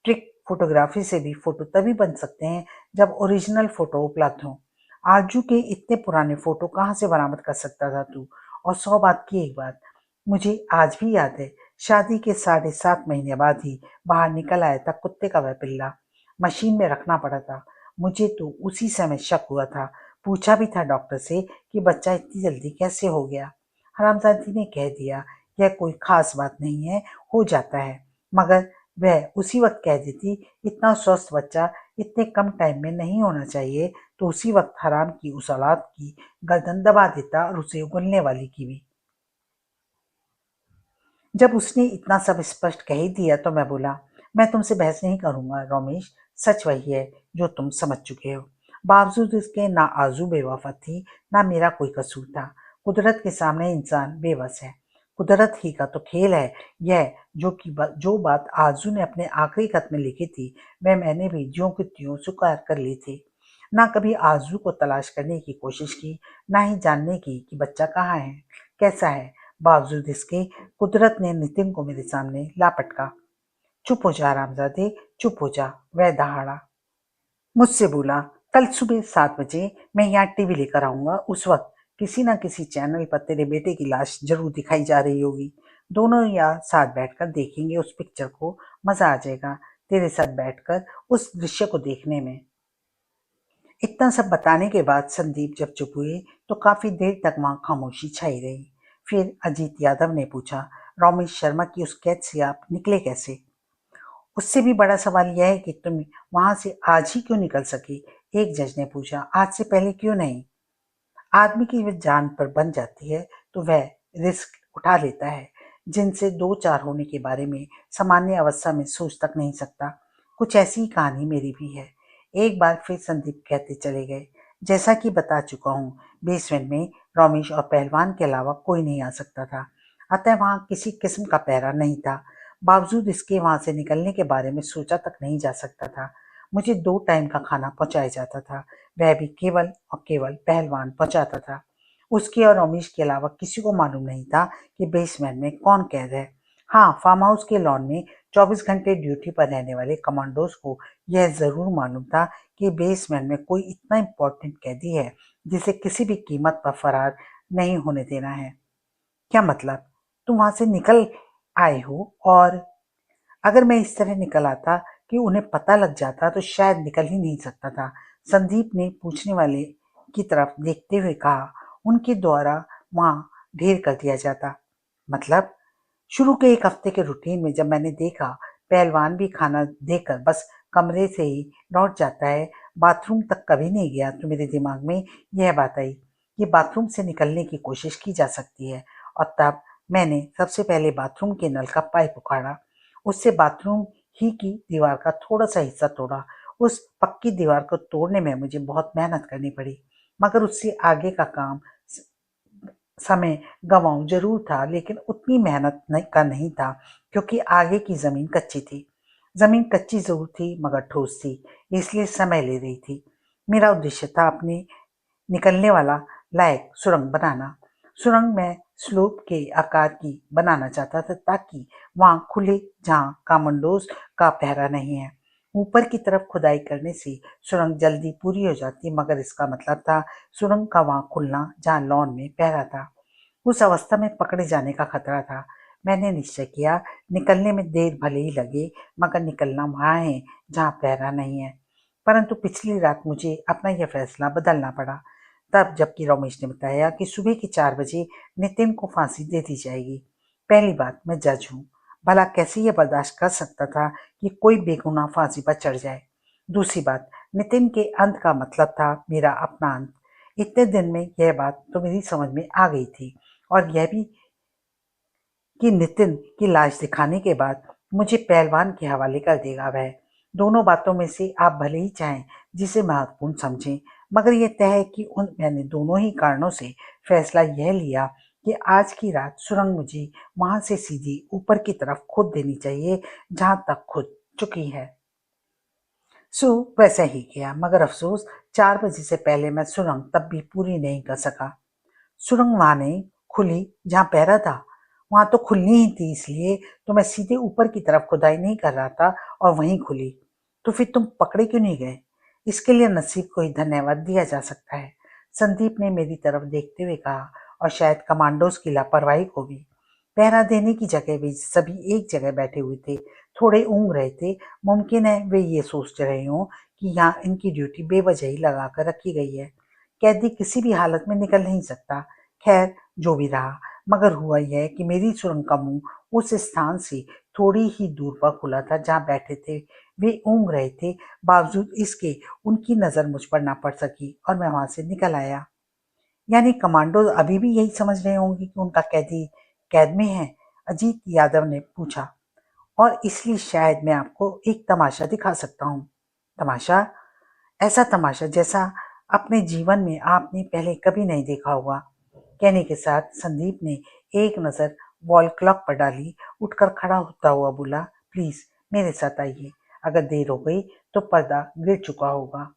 S1: ट्रिक फोटोग्राफी से भी फोटो तभी बन सकते हैं जब ओरिजिनल फोटो उपलब्ध हो। आरजू के इतने पुराने फोटो कहाँ से बरामद कर सकता था तू? और 100 बात की एक बात मुझे आज भी याद है, शादी के 7.5 महीने बाद ही बाहर निकल आया था कुत्ते का वह पिल्ला। मशीन में रखना पड़ा था। मुझे तो उसी समय शक हुआ था। पूछा भी था डॉक्टर से कि बच्चा इतनी जल्दी कैसे हो गया। हरामजादी ने कह दिया यह कोई खास बात नहीं है, हो जाता है। मगर वह उसी वक्त कह देती इतना स्वस्थ बच्चा इतने कम टाइम में नहीं होना चाहिए, तो उसी वक्त हराम की उस औलाद की गर्दन दबा देता और उसे उगलने वाली की भी। जब उसने इतना सब स्पष्ट कह ही दिया तो मैं बोला, मैं तुमसे बहस नहीं करूंगा रमेश, सच वही है जो तुम समझ चुके हो। बावजूद इसके ना आरजू बेवफा थी, ना मेरा कोई कसूर था। कुदरत के सामने इंसान बेबस है। कुदरत ही का तो खेल है यह। जो बात आरजू ने अपने आखिरी खत में लिखी थी वह मैंने भी ज्यों की त्यों स्वीकार कर ली थी। ना कभी आरजू को तलाश करने की कोशिश की, ना ही जानने की कि बच्चा कहाँ है, कैसा है। बावजूद इसके कुदरत ने नितिन को मेरे सामने ला पटका। चुप हो जा रामजादे, चुप हो जा, वह दहाड़ा। मुझसे बोला, कल सुबह 7 बजे मैं यहाँ टीवी लेकर आऊंगा। उस वक्त किसी न किसी चैनल पर तेरे बेटे की लाश जरूर दिखाई जा रही होगी। दोनों यहाँ साथ बैठकर देखेंगे उस पिक्चर को। मजा आ जाएगा तेरे साथ बैठकर उस दृश्य को देखने में। इतना सब बताने के बाद संदीप जब चुप हुए तो काफी देर तक वहां खामोशी छाई रही। फिर अजीत यादव ने पूछा, रमेश शर्मा की उस कैद से आप निकले कैसे? उससे भी बड़ा सवाल यह है कि तुम वहां से आज ही क्यों निकल सके? एक जज ने पूछा, आज से पहले क्यों नहीं? आदमी की वह जान पर बन जाती है तो वह रिस्क उठा लेता है जिनसे दो चार होने के बारे में सामान्य अवस्था में सोच तक नहीं सकता। कुछ ऐसी ही कहानी मेरी भी है। एक बार फिर संदीप कहते चले गए, जैसा कि बता चुका हूँ, बेसमेंट में रमेश और पहलवान के अलावा कोई नहीं आ सकता था। अतः वहां किसी किस्म का पहरा नहीं था। बावजूद इसके वहां से निकलने के बारे में सोचा तक नहीं जा सकता था। मुझे 2 टाइम का खाना पहुंचाया जाता था, वह भी केवल और केवल पहलवान पहुंचाता था। उसके और रमेश के अलावा किसी को मालूम नहीं था कि बेसमेंट में कौन कैद है। हाँ, फार्म हाउस के लॉन में 24 घंटे ड्यूटी पर रहने वाले कमांडोज को यह जरूर मालूम था कि बेसमेंट में कोई इतना इम्पोर्टेंट कैदी है जिसे किसी भी कीमत पर फरार नहीं होने देना है। क्या मतलब? तुम वहां से निकल आए हो? और अगर मैं इस तरह निकल आता कि उन्हें पता लग जाता तो शायद निकल ही नहीं सकता था। संदीप ने पूछने वाले की तरफ देखते हुए कहा, उनके द्वारा वहां ढेर कर दिया जाता। मतलब? शुरू के 1 हफ्ते के रूटीन में जब मैंने देखा पहलवान भी खाना देकर बस कमरे से ही लौट जाता है, बाथरूम तक कभी नहीं गया, तो मेरे दिमाग में यह बात आई कि बाथरूम से निकलने की कोशिश की जा सकती है। और तब मैंने सबसे पहले बाथरूम के नल का पाइप उखाड़ा, उससे बाथरूम ही की दीवार का थोड़ा सा हिस्सा तोड़ा। उस पक्की दीवार को तोड़ने में मुझे बहुत मेहनत करनी पड़ी, मगर उससे आगे का काम समय गंवाऊं जरूर था, लेकिन उतनी मेहनत का नहीं था क्योंकि आगे की जमीन कच्ची थी। जमीन कच्ची जरूर थी मगर ठोस थी, इसलिए समय ले रही थी। मेरा उद्देश्य था अपने निकलने वाला लायक सुरंग बनाना। सुरंग मैं स्लोप के आकार की बनाना चाहता था ताकि वहां खुले जहां कमांडोज का पहरा नहीं है। ऊपर की तरफ खुदाई करने से सुरंग जल्दी पूरी हो जाती, मगर इसका मतलब था सुरंग का वहां खुलना जहां लॉन में पहरा था। उस अवस्था में पकड़े जाने का खतरा था। मैंने निश्चय किया, निकलने में देर भले ही लगे, मगर निकलना वहां है जहां पहरा नहीं है। परंतु पिछली रात मुझे अपना यह फैसला बदलना पड़ा, तब जबकि रमेश ने बताया कि सुबह के 4 बजे नितिन को फांसी दे दी जाएगी। पहली बात, मैं जज हूँ, भला कैसे यह बर्दाश्त कर सकता था कि कोई बेगुनाह फांसी पर चढ़ जाए। दूसरी बात, नितिन के अंत का मतलब था मेरा अपना अंत। इतने दिन में यह बात तो मेरी समझ में आ गई थी, और यह भी कि नितिन की लाश दिखाने के बाद मुझे पहलवान के हवाले कर देगा वह। दोनों बातों में से आप भले ही चाहें जिसे महत्वपूर्ण समझें, मगर यह तय है कि मैंने दोनों ही कारणों से फैसला यह लिया कि आज की रात सुरंग मुझे वहां से सीधी ऊपर की तरफ खोद देनी चाहिए जहां तक खुद चुकी है। सो वैसा ही किया, मगर अफसोस 4 बजे से पहले मैं सुरंग तब भी पूरी नहीं कर सका। सुरंग वहां नहीं खुली जहां पहरा था, वहां तो खुलनी ही थी, इसलिए तो मैं सीधे ऊपर की तरफ खुदाई नहीं कर रहा था और वहीं खुली। तो फिर तुम पकड़े क्यों नहीं गए? इसके लिए नसीब को ही धन्यवाद दिया जा सकता है, संदीप ने मेरी तरफ देखते हुए कहा, और शायद कमांडोज की लापरवाही को भी। पहरा देने की जगह भी सभी एक जगह बैठे हुए थे, थोड़े ऊँग रहे थे। मुमकिन है वे ये सोच रहे हों कि यहाँ इनकी ड्यूटी बेवजह ही लगा कर रखी गई है। कैदी किसी भी हालत में निकल नहीं सकता। खैर, जो भी रहा, मगर हुआ यह कि मेरी सुरंग का मुंह उस स्थान से थोड़ी ही दूर पर खुला था जहां बैठे थे। वे ऊँग रहे थे, बावजूद इसके उनकी नजर मुझ पर ना पड़ सकी और मैं वहां से निकल आया। यानी कमांडो अभी भी यही समझ रहे होंगे कि उनका कैदी कैद में है? अजीत यादव ने पूछा। और इसलिए शायद मैं आपको एक तमाशा दिखा सकता हूँ। तमाशा? ऐसा तमाशा जैसा अपने जीवन में आपने पहले कभी नहीं देखा होगा। कहने के साथ संदीप ने एक नजर वॉल क्लॉक पर डाली, उठकर खड़ा होता हुआ बोला, प्लीज मेरे साथ आइए, अगर देर हो गई तो पर्दा गिर चुका होगा।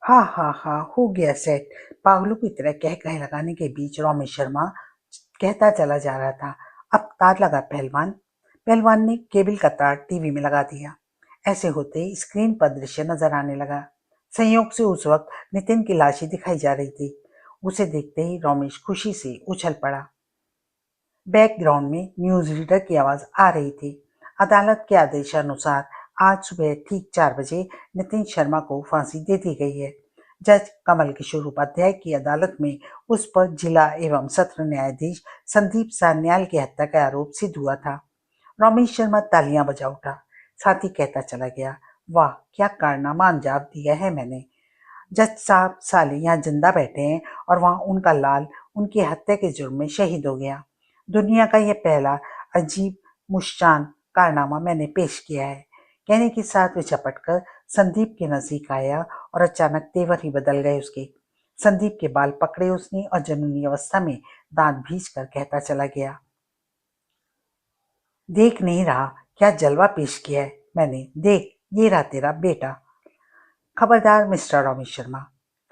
S1: हाँ हाँ हाँ, हो गया सेट। पागलों की तरह कह कह लगाने के बीच रमेश शर्मा कहता चला जा रहा था, अब तार लगा पहलवान। पहलवान ने केबल का तार टीवी में लगा दिया। ऐसे होते ही स्क्रीन पर दृश्य नजर आने लगा। संयोग से उस वक्त नितिन की लाश ही दिखाई जा रही थी। उसे देखते ही रमेश खुशी से उछल पड़ा। बैकग्राउंड में न्यूज रीडर की आवाज आ रही थी। अदालत के आदेशानुसार आज सुबह ठीक 4 बजे नितिन शर्मा को फांसी दे दी गई है। जज कमल किशोर उपाध्याय की अदालत में उस पर जिला एवं सत्र न्यायाधीश संदीप सान्याल की हत्या का आरोप सिद्ध हुआ था। रमेश शर्मा तालियां बजा उठा, साथ ही कहता चला गया, वाह क्या कारनामा अंजाम दिया है मैंने। जज साहब साले यहाँ जिंदा बैठे हैं और वहां उनका लाल उनकी हत्या के जुर्म में शहीद हो गया। दुनिया का यह पहला अजीब मुश्चान कारनामा मैंने पेश किया है। कहने के साथ वे झपट कर संदीप के नजदीक आया और अचानक तेवर ही बदल गए उसके। संदीप के बाल पकड़े उसने और जनूनी अवस्था में दांत भींच कर कहता चला गया, देख नहीं रहा क्या जलवा पेश किया है मैंने, देख ये रहा तेरा बेटा। खबरदार मिस्टर रमेश शर्मा,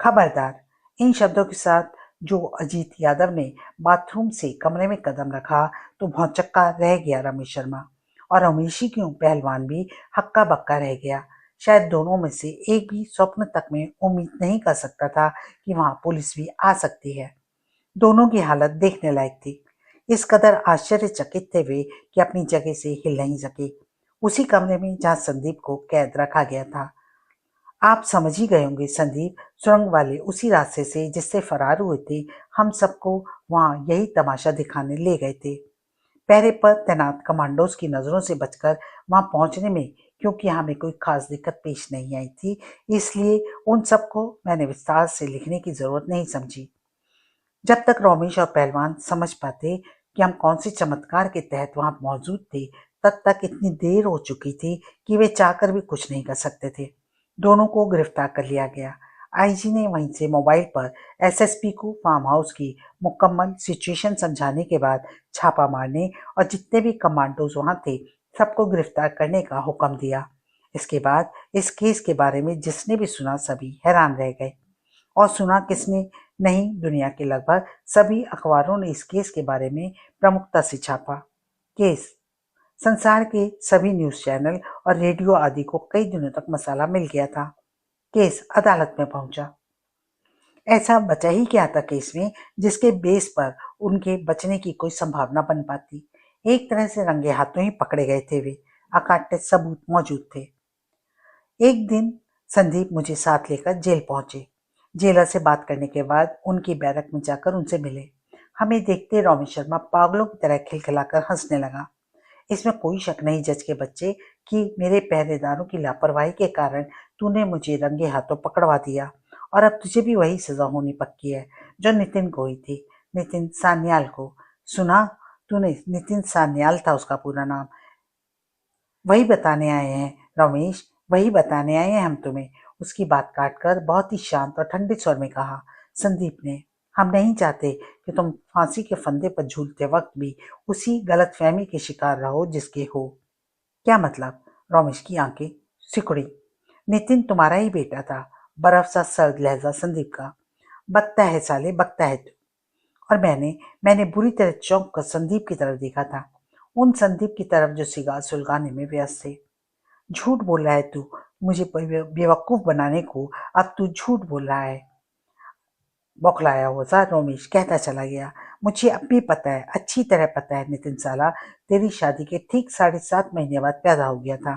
S1: खबरदार। इन शब्दों के साथ जो अजीत यादव ने बाथरूम से कमरे में कदम रखा तो भौचक्का रह गया रमेश शर्मा, और रमेश ही क्यों, पहलवान भी हक्का बक्का रह गया। शायद दोनों में से एक भी स्वप्न तक में उम्मीद नहीं कर सकता था कि वहां पुलिस भी आ सकती है। दोनों की हालत देखने लायक थी। इस कदर आश्चर्यचकित थे वे कि अपनी जगह से हिल नहीं सके, उसी कमरे में जहां संदीप को कैद रखा गया था। आप समझ ही गए होंगे, संदीप सुरंग वाले उसी रास्ते से जिससे फरार हुए थे हम सबको वहां यही तमाशा दिखाने ले गए थे। पहरे पर तैनात कमांडोज की नजरों से बचकर वहां पहुंचने में क्योंकि हमें कोई खास दिक्कत पेश नहीं आई थी, इसलिए उन सबको मैंने विस्तार से लिखने की जरूरत नहीं समझी। जब तक रमेश और पहलवान समझ पाते कि हम कौन से चमत्कार के तहत वहां मौजूद थे, तब तक इतनी देर हो चुकी थी कि वे चाहकर भी कुछ नहीं कर सकते थे। दोनों को गिरफ्तार कर लिया गया। आईजी ने वहीं से मोबाइल पर एसएसपी को फार्म हाउस की मुकम्मल सिचुएशन समझाने के बाद छापा मारने और जितने भी कमांडोज वहां थे सबको गिरफ्तार करने का हुक्म दिया। इसके बाद इस केस के बारे में जिसने भी सुना सभी हैरान रह गए। और सुना किसने नहीं, दुनिया के लगभग सभी अखबारों ने इस केस के बारे में प्रमुखता से छापा। केस संसार के सभी न्यूज चैनल और रेडियो आदि को कई दिनों तक मसाला मिल गया था। केस अदालत में पहुंचा। ऐसा बचा ही क्या था केस में जिसके बेस पर उनके बचने की कोई संभावना बन पाती। एक तरह से रंगे हाथों ही पकड़े गए थे वे। अकाट्य सबूत मौजूद थे। एक दिन संदीप मुझे साथ लेकर जेल पहुंचे। जेलर से बात करने के बाद उनकी बैरक में जाकर उनसे मिले। हमें देखते रॉमी शर्मा पागलों की तरह खिलखिलाकर हंसने लगा। इसमें कोई शक नहीं जज के बच्चे कि मेरे पहरेदारों की लापरवाही के कारण तूने मुझे रंगे हाथों पकड़वा दिया और अब तुझे भी वही सजा होनी पक्की है जो नितिन को हुई थी, नितिन सान्याल को। सुना तूने? नितिन सान्याल था उसका पूरा नाम। वही बताने आए हैं रमेश, वही बताने आए हैं हम तुम्हें, उसकी बात काटकर बहुत ही शांत और ठंडे स्वर में कहा संदीप ने। हम नहीं चाहते कि तुम फांसी के फंदे पर झूलते वक्त भी उसी गलतफहमी के शिकार रहो जिसके हो। क्या मतलब? रमेश की आंखें सिकुड़ी। नितिन तुम्हारा ही बेटा था, बर्फ सा सर्द लहजा संदीप का। बकता है साले, बकता है तू। और मैंने बुरी तरह चौंक कर संदीप की तरफ देखा था, उन संदीप की तरफ जो सिगार सुलगाने में व्यस्त थे। झूठ बोल रहा है तू, मुझे बेवकूफ बनाने को अब तू झूठ बोल रहा है। बौखलाया हुआ सा रोमेश कहता चला गया। मुझे अब भी पता है, अच्छी तरह पता है नितिन साला, तेरी शादी के ठीक 7.5 महीने बाद पैदा हो गया था।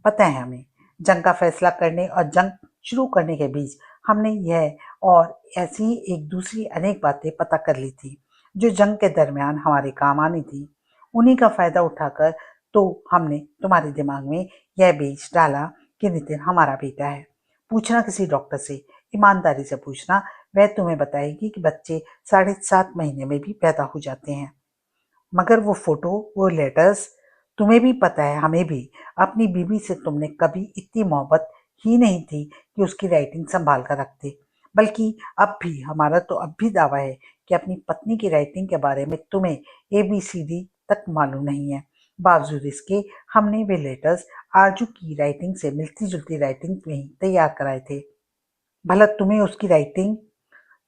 S1: पता है हमें। जंग का फैसला करने और जंग शुरू करने के बीच हमने यह और ऐसी ही एक दूसरी अनेक बातें पता कर ली थी जो जंग के दरमियान हमारे काम आनी थी। उन्हीं का फायदा उठाकर तो हमने तुम्हारे दिमाग में यह बीज डाला कि नितिन हमारा बेटा है। पूछना किसी डॉक्टर से, ईमानदारी से पूछना, वह तुम्हें बताएगी कि बच्चे 7.5 महीने में भी पैदा हो जाते हैं। मगर वो फोटो, वो लेटर्स, तुम्हें भी पता है, हमें भी। अपनी बीवी से तुमने कभी इतनी मोहब्बत ही नहीं थी कि उसकी राइटिंग संभाल कर रखते। बल्कि अब भी हमारा तो अब भी दावा है कि अपनी पत्नी की राइटिंग के बारे में तुम्हें ABCD तक मालूम नहीं है। बावजूद इसके हमने वे लेटर्स आरजू की राइटिंग से मिलती जुलती राइटिंग में ही तैयार कराए थे। भला तुम्हें उसकी राइटिंग?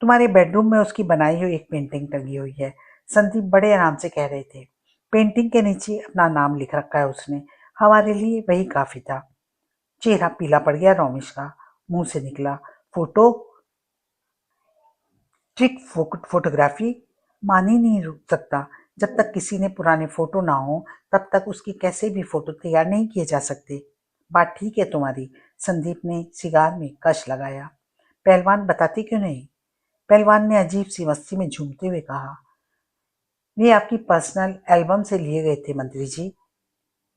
S1: तुम्हारे बेडरूम में उसकी बनाई हुई एक पेंटिंग टंगी हुई है, संदीप बड़े आराम से कह रहे थे। पेंटिंग के नीचे अपना नाम लिख रखा है उसने, हमारे लिए वही काफी था। चेहरा पीला पड़ गया रमेश का। मुंह से निकला, फोटो? Trick photography? मान ही नहीं रुक सकता। जब तक किसी ने पुराने फोटो ना हो तब तक उसके कैसे भी फोटो तैयार नहीं किए जा सकते। बात ठीक है तुम्हारी, संदीप ने सिगार में कश लगाया। पहलवान बताते क्यों नहीं? पहलवान ने अजीब सी मस्ती में झूमते हुए कहा, वे आपकी पर्सनल एल्बम से लिए गए थे मंत्री जी।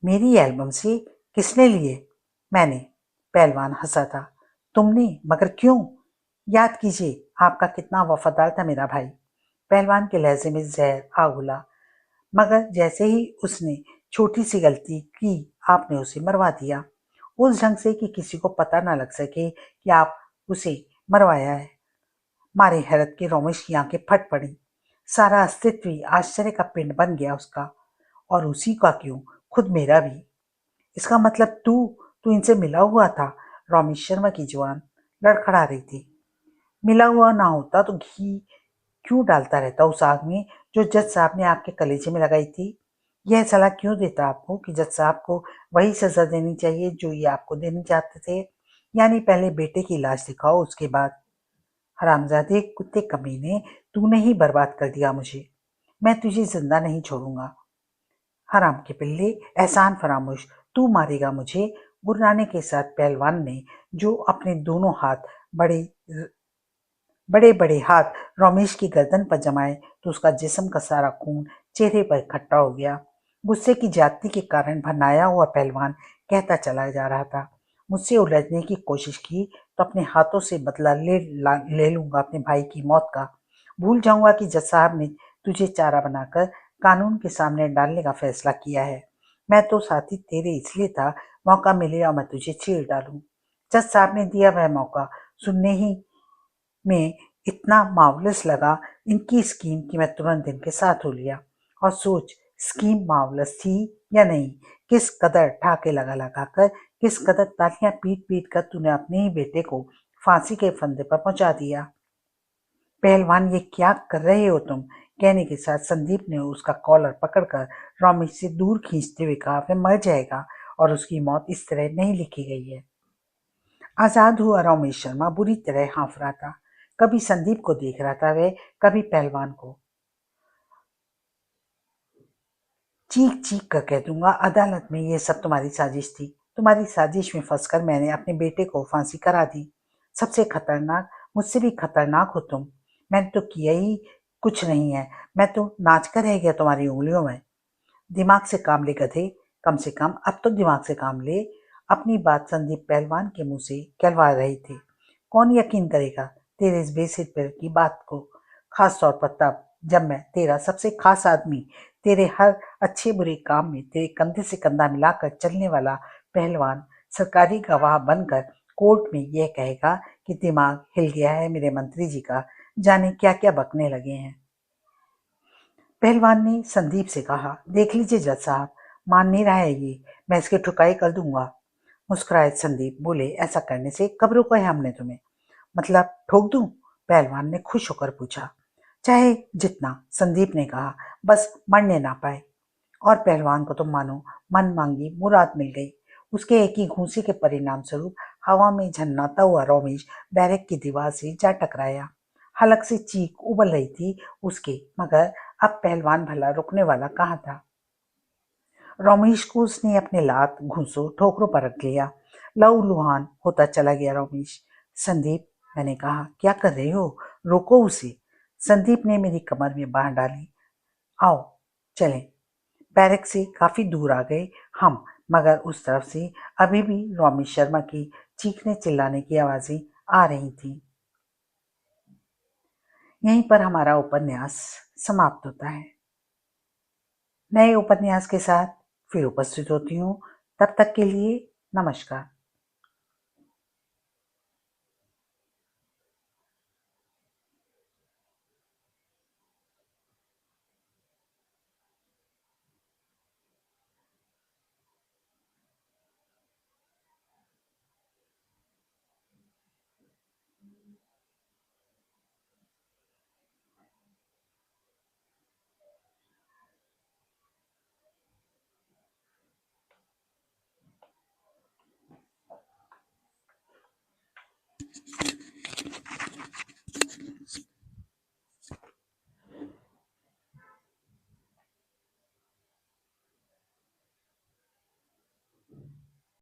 S1: मेरी एल्बम से? किसने लिए? मैंने। पहलवान हंसा था। तुमने? मगर क्यों? याद कीजिए आपका कितना वफादार था मेरा भाई। पहलवान के लहजे में जहर आ घुला। मगर जैसे ही उसने छोटी सी गलती की आपने उसे मरवा दिया, उस ढंग से कि किसी को पता ना लग सके कि आप उसे मरवाया है। मारे हैरत के रमेश की आंखें फट पड़ी। सारा अस्तित्व ही आश्चर्य का पिंड बन गया उसका। और उसी का क्यों, खुद मेरा भी। इसका मतलब तू तू इनसे मिला हुआ था? रमेश शर्मा की जुबान लड़खड़ा रही थी। मिला हुआ ना होता तो घी क्यों डालता रहता उस आग में जो जज साहब ने आपके कलेजे में लगाई थी? यह सलाह क्यों देता आपको कि जज साहब को वही सजा देनी चाहिए जो ये आपको देनी चाहते थे? यानी पहले बेटे की लाश दिखाओ, उसके बाद। हरामजादे, कुत्ते कमीने, तूने ही बर्बाद कर दिया मुझे। मैं तुझे जिंदा नहीं छोड़ूंगा। हराम के पिल्ले, एहसान फरामोश, तू मारेगा मुझे? गुर्राने के साथ पहलवान ने जो अपने दोनों हाथ बड़े बड़े बड़े हाथ रमेश की गर्दन पर जमाए तो उसका जिस्म का सारा खून चेहरे पर इकट्ठा हो गया। गुस्से की जाति के कारण भरनाया हुआ पहलवान कहता चला जा रहा था, मुझसे उलझने की कोशिश की तो अपने हाथों से बदला ले लूंगा अपने भाई की मौत का। भूल जाऊंगा कि जज साहब ने तुझे चारा बनाकर कानून के सामने डालने का फैसला किया है। मैं तो साथी तेरे इसलिए था, मौका मिले और मैं तुझे चीर डालूं। जज साहब ने दिया वह मौका सुनने ही में इतना मार्वलस लगा इनकी स्कीम कि मैं तुरंत इनके साथ हो लिया। और सोच, स्कीम मार्वलस थी या नहीं, किस कदर ठाके लगा लगा कर, किस कदर तालियां पीट पीट कर तूने अपने ही बेटे को फांसी के फंदे पर पहुंचा दिया। पहलवान, ये क्या कर रहे हो तुम? कहने के साथ संदीप ने उसका कॉलर पकड़कर रमेश से दूर खींचते हुए कहा, वह मर जाएगा और उसकी मौत इस तरह नहीं लिखी गई है। आजाद हुआ रमेश शर्मा बुरी तरह हाँफ रहा था। कभी संदीप को देख रहा था वह, कभी पहलवान को। चीख चीख कर कह दूंगा अदालत में ये सब तुम्हारी साजिश थी। तुम्हारी साजिश में फंसकर मैंने अपने बेटे को फांसी करा दी। सबसे खतरनाक, मुझसे भी खतरनाक हो तुम। मैंने तो किया ही कुछ नहीं है, मैं तो नाच कर रह गया तुम्हारी उंगलियों में। दिमाग से काम ले गधे, कम से कम अब तो दिमाग से काम ले। अपनी बात संदीप पहलवान के मुंह से कहलवा रहे थे। कौन यकीन करेगा तेरे इस बेसिर पैर की बात को, खास तौर पर तब जब मैं तेरा सबसे खास आदमी, तेरे हर अच्छे बुरे काम में तेरे कंधे से कंधा मिलाकर चलने वाला पहलवान सरकारी गवाह बनकर कोर्ट में यह कहेगा कि दिमाग हिल गया है मेरे मंत्री जी का, जाने क्या क्या बकने लगे हैं। पहलवान ने संदीप से कहा, देख लीजिए जज साहब, मान नहीं रहा है ये, मैं इसकी ठुकाई कर दूंगा। मुस्कुराए संदीप, बोले, ऐसा करने से कब रोका है हमने तुम्हें? मतलब ठोक दूं? पहलवान ने खुश होकर पूछा। चाहे जितना, संदीप ने कहा, बस मरने ना पाए। और पहलवान को तो मानो मन मांगी मुराद मिल गई। उसके एक ही घूंसे के परिणाम स्वरूप हवा में झन्नाता हुआ रमेश बैरक की दीवार से जा टकराया। हलक से चीख उबल रही थी उसके, मगर अब पहलवान भला रुकने वाला कहाँ था। रमेश को उसने अपने लात घूंसों ठोकरों पर रख लिया। लहूलुहान होता चला गया रमेश। संदीप, मैंने कहा, क्या कर रहे हो? रोको उसे। संदीप ने मेरी कमर में बांह डाली। आओ चलें। बैरक से काफी दूर आ गए हम, मगर उस तरफ से अभी भी रमेश शर्मा की चीखने चिल्लाने की आवाजें आ रही थी। यहीं पर हमारा उपन्यास समाप्त होता है। नए उपन्यास के साथ फिर उपस्थित होती हूँ। तब तक के लिए नमस्कार।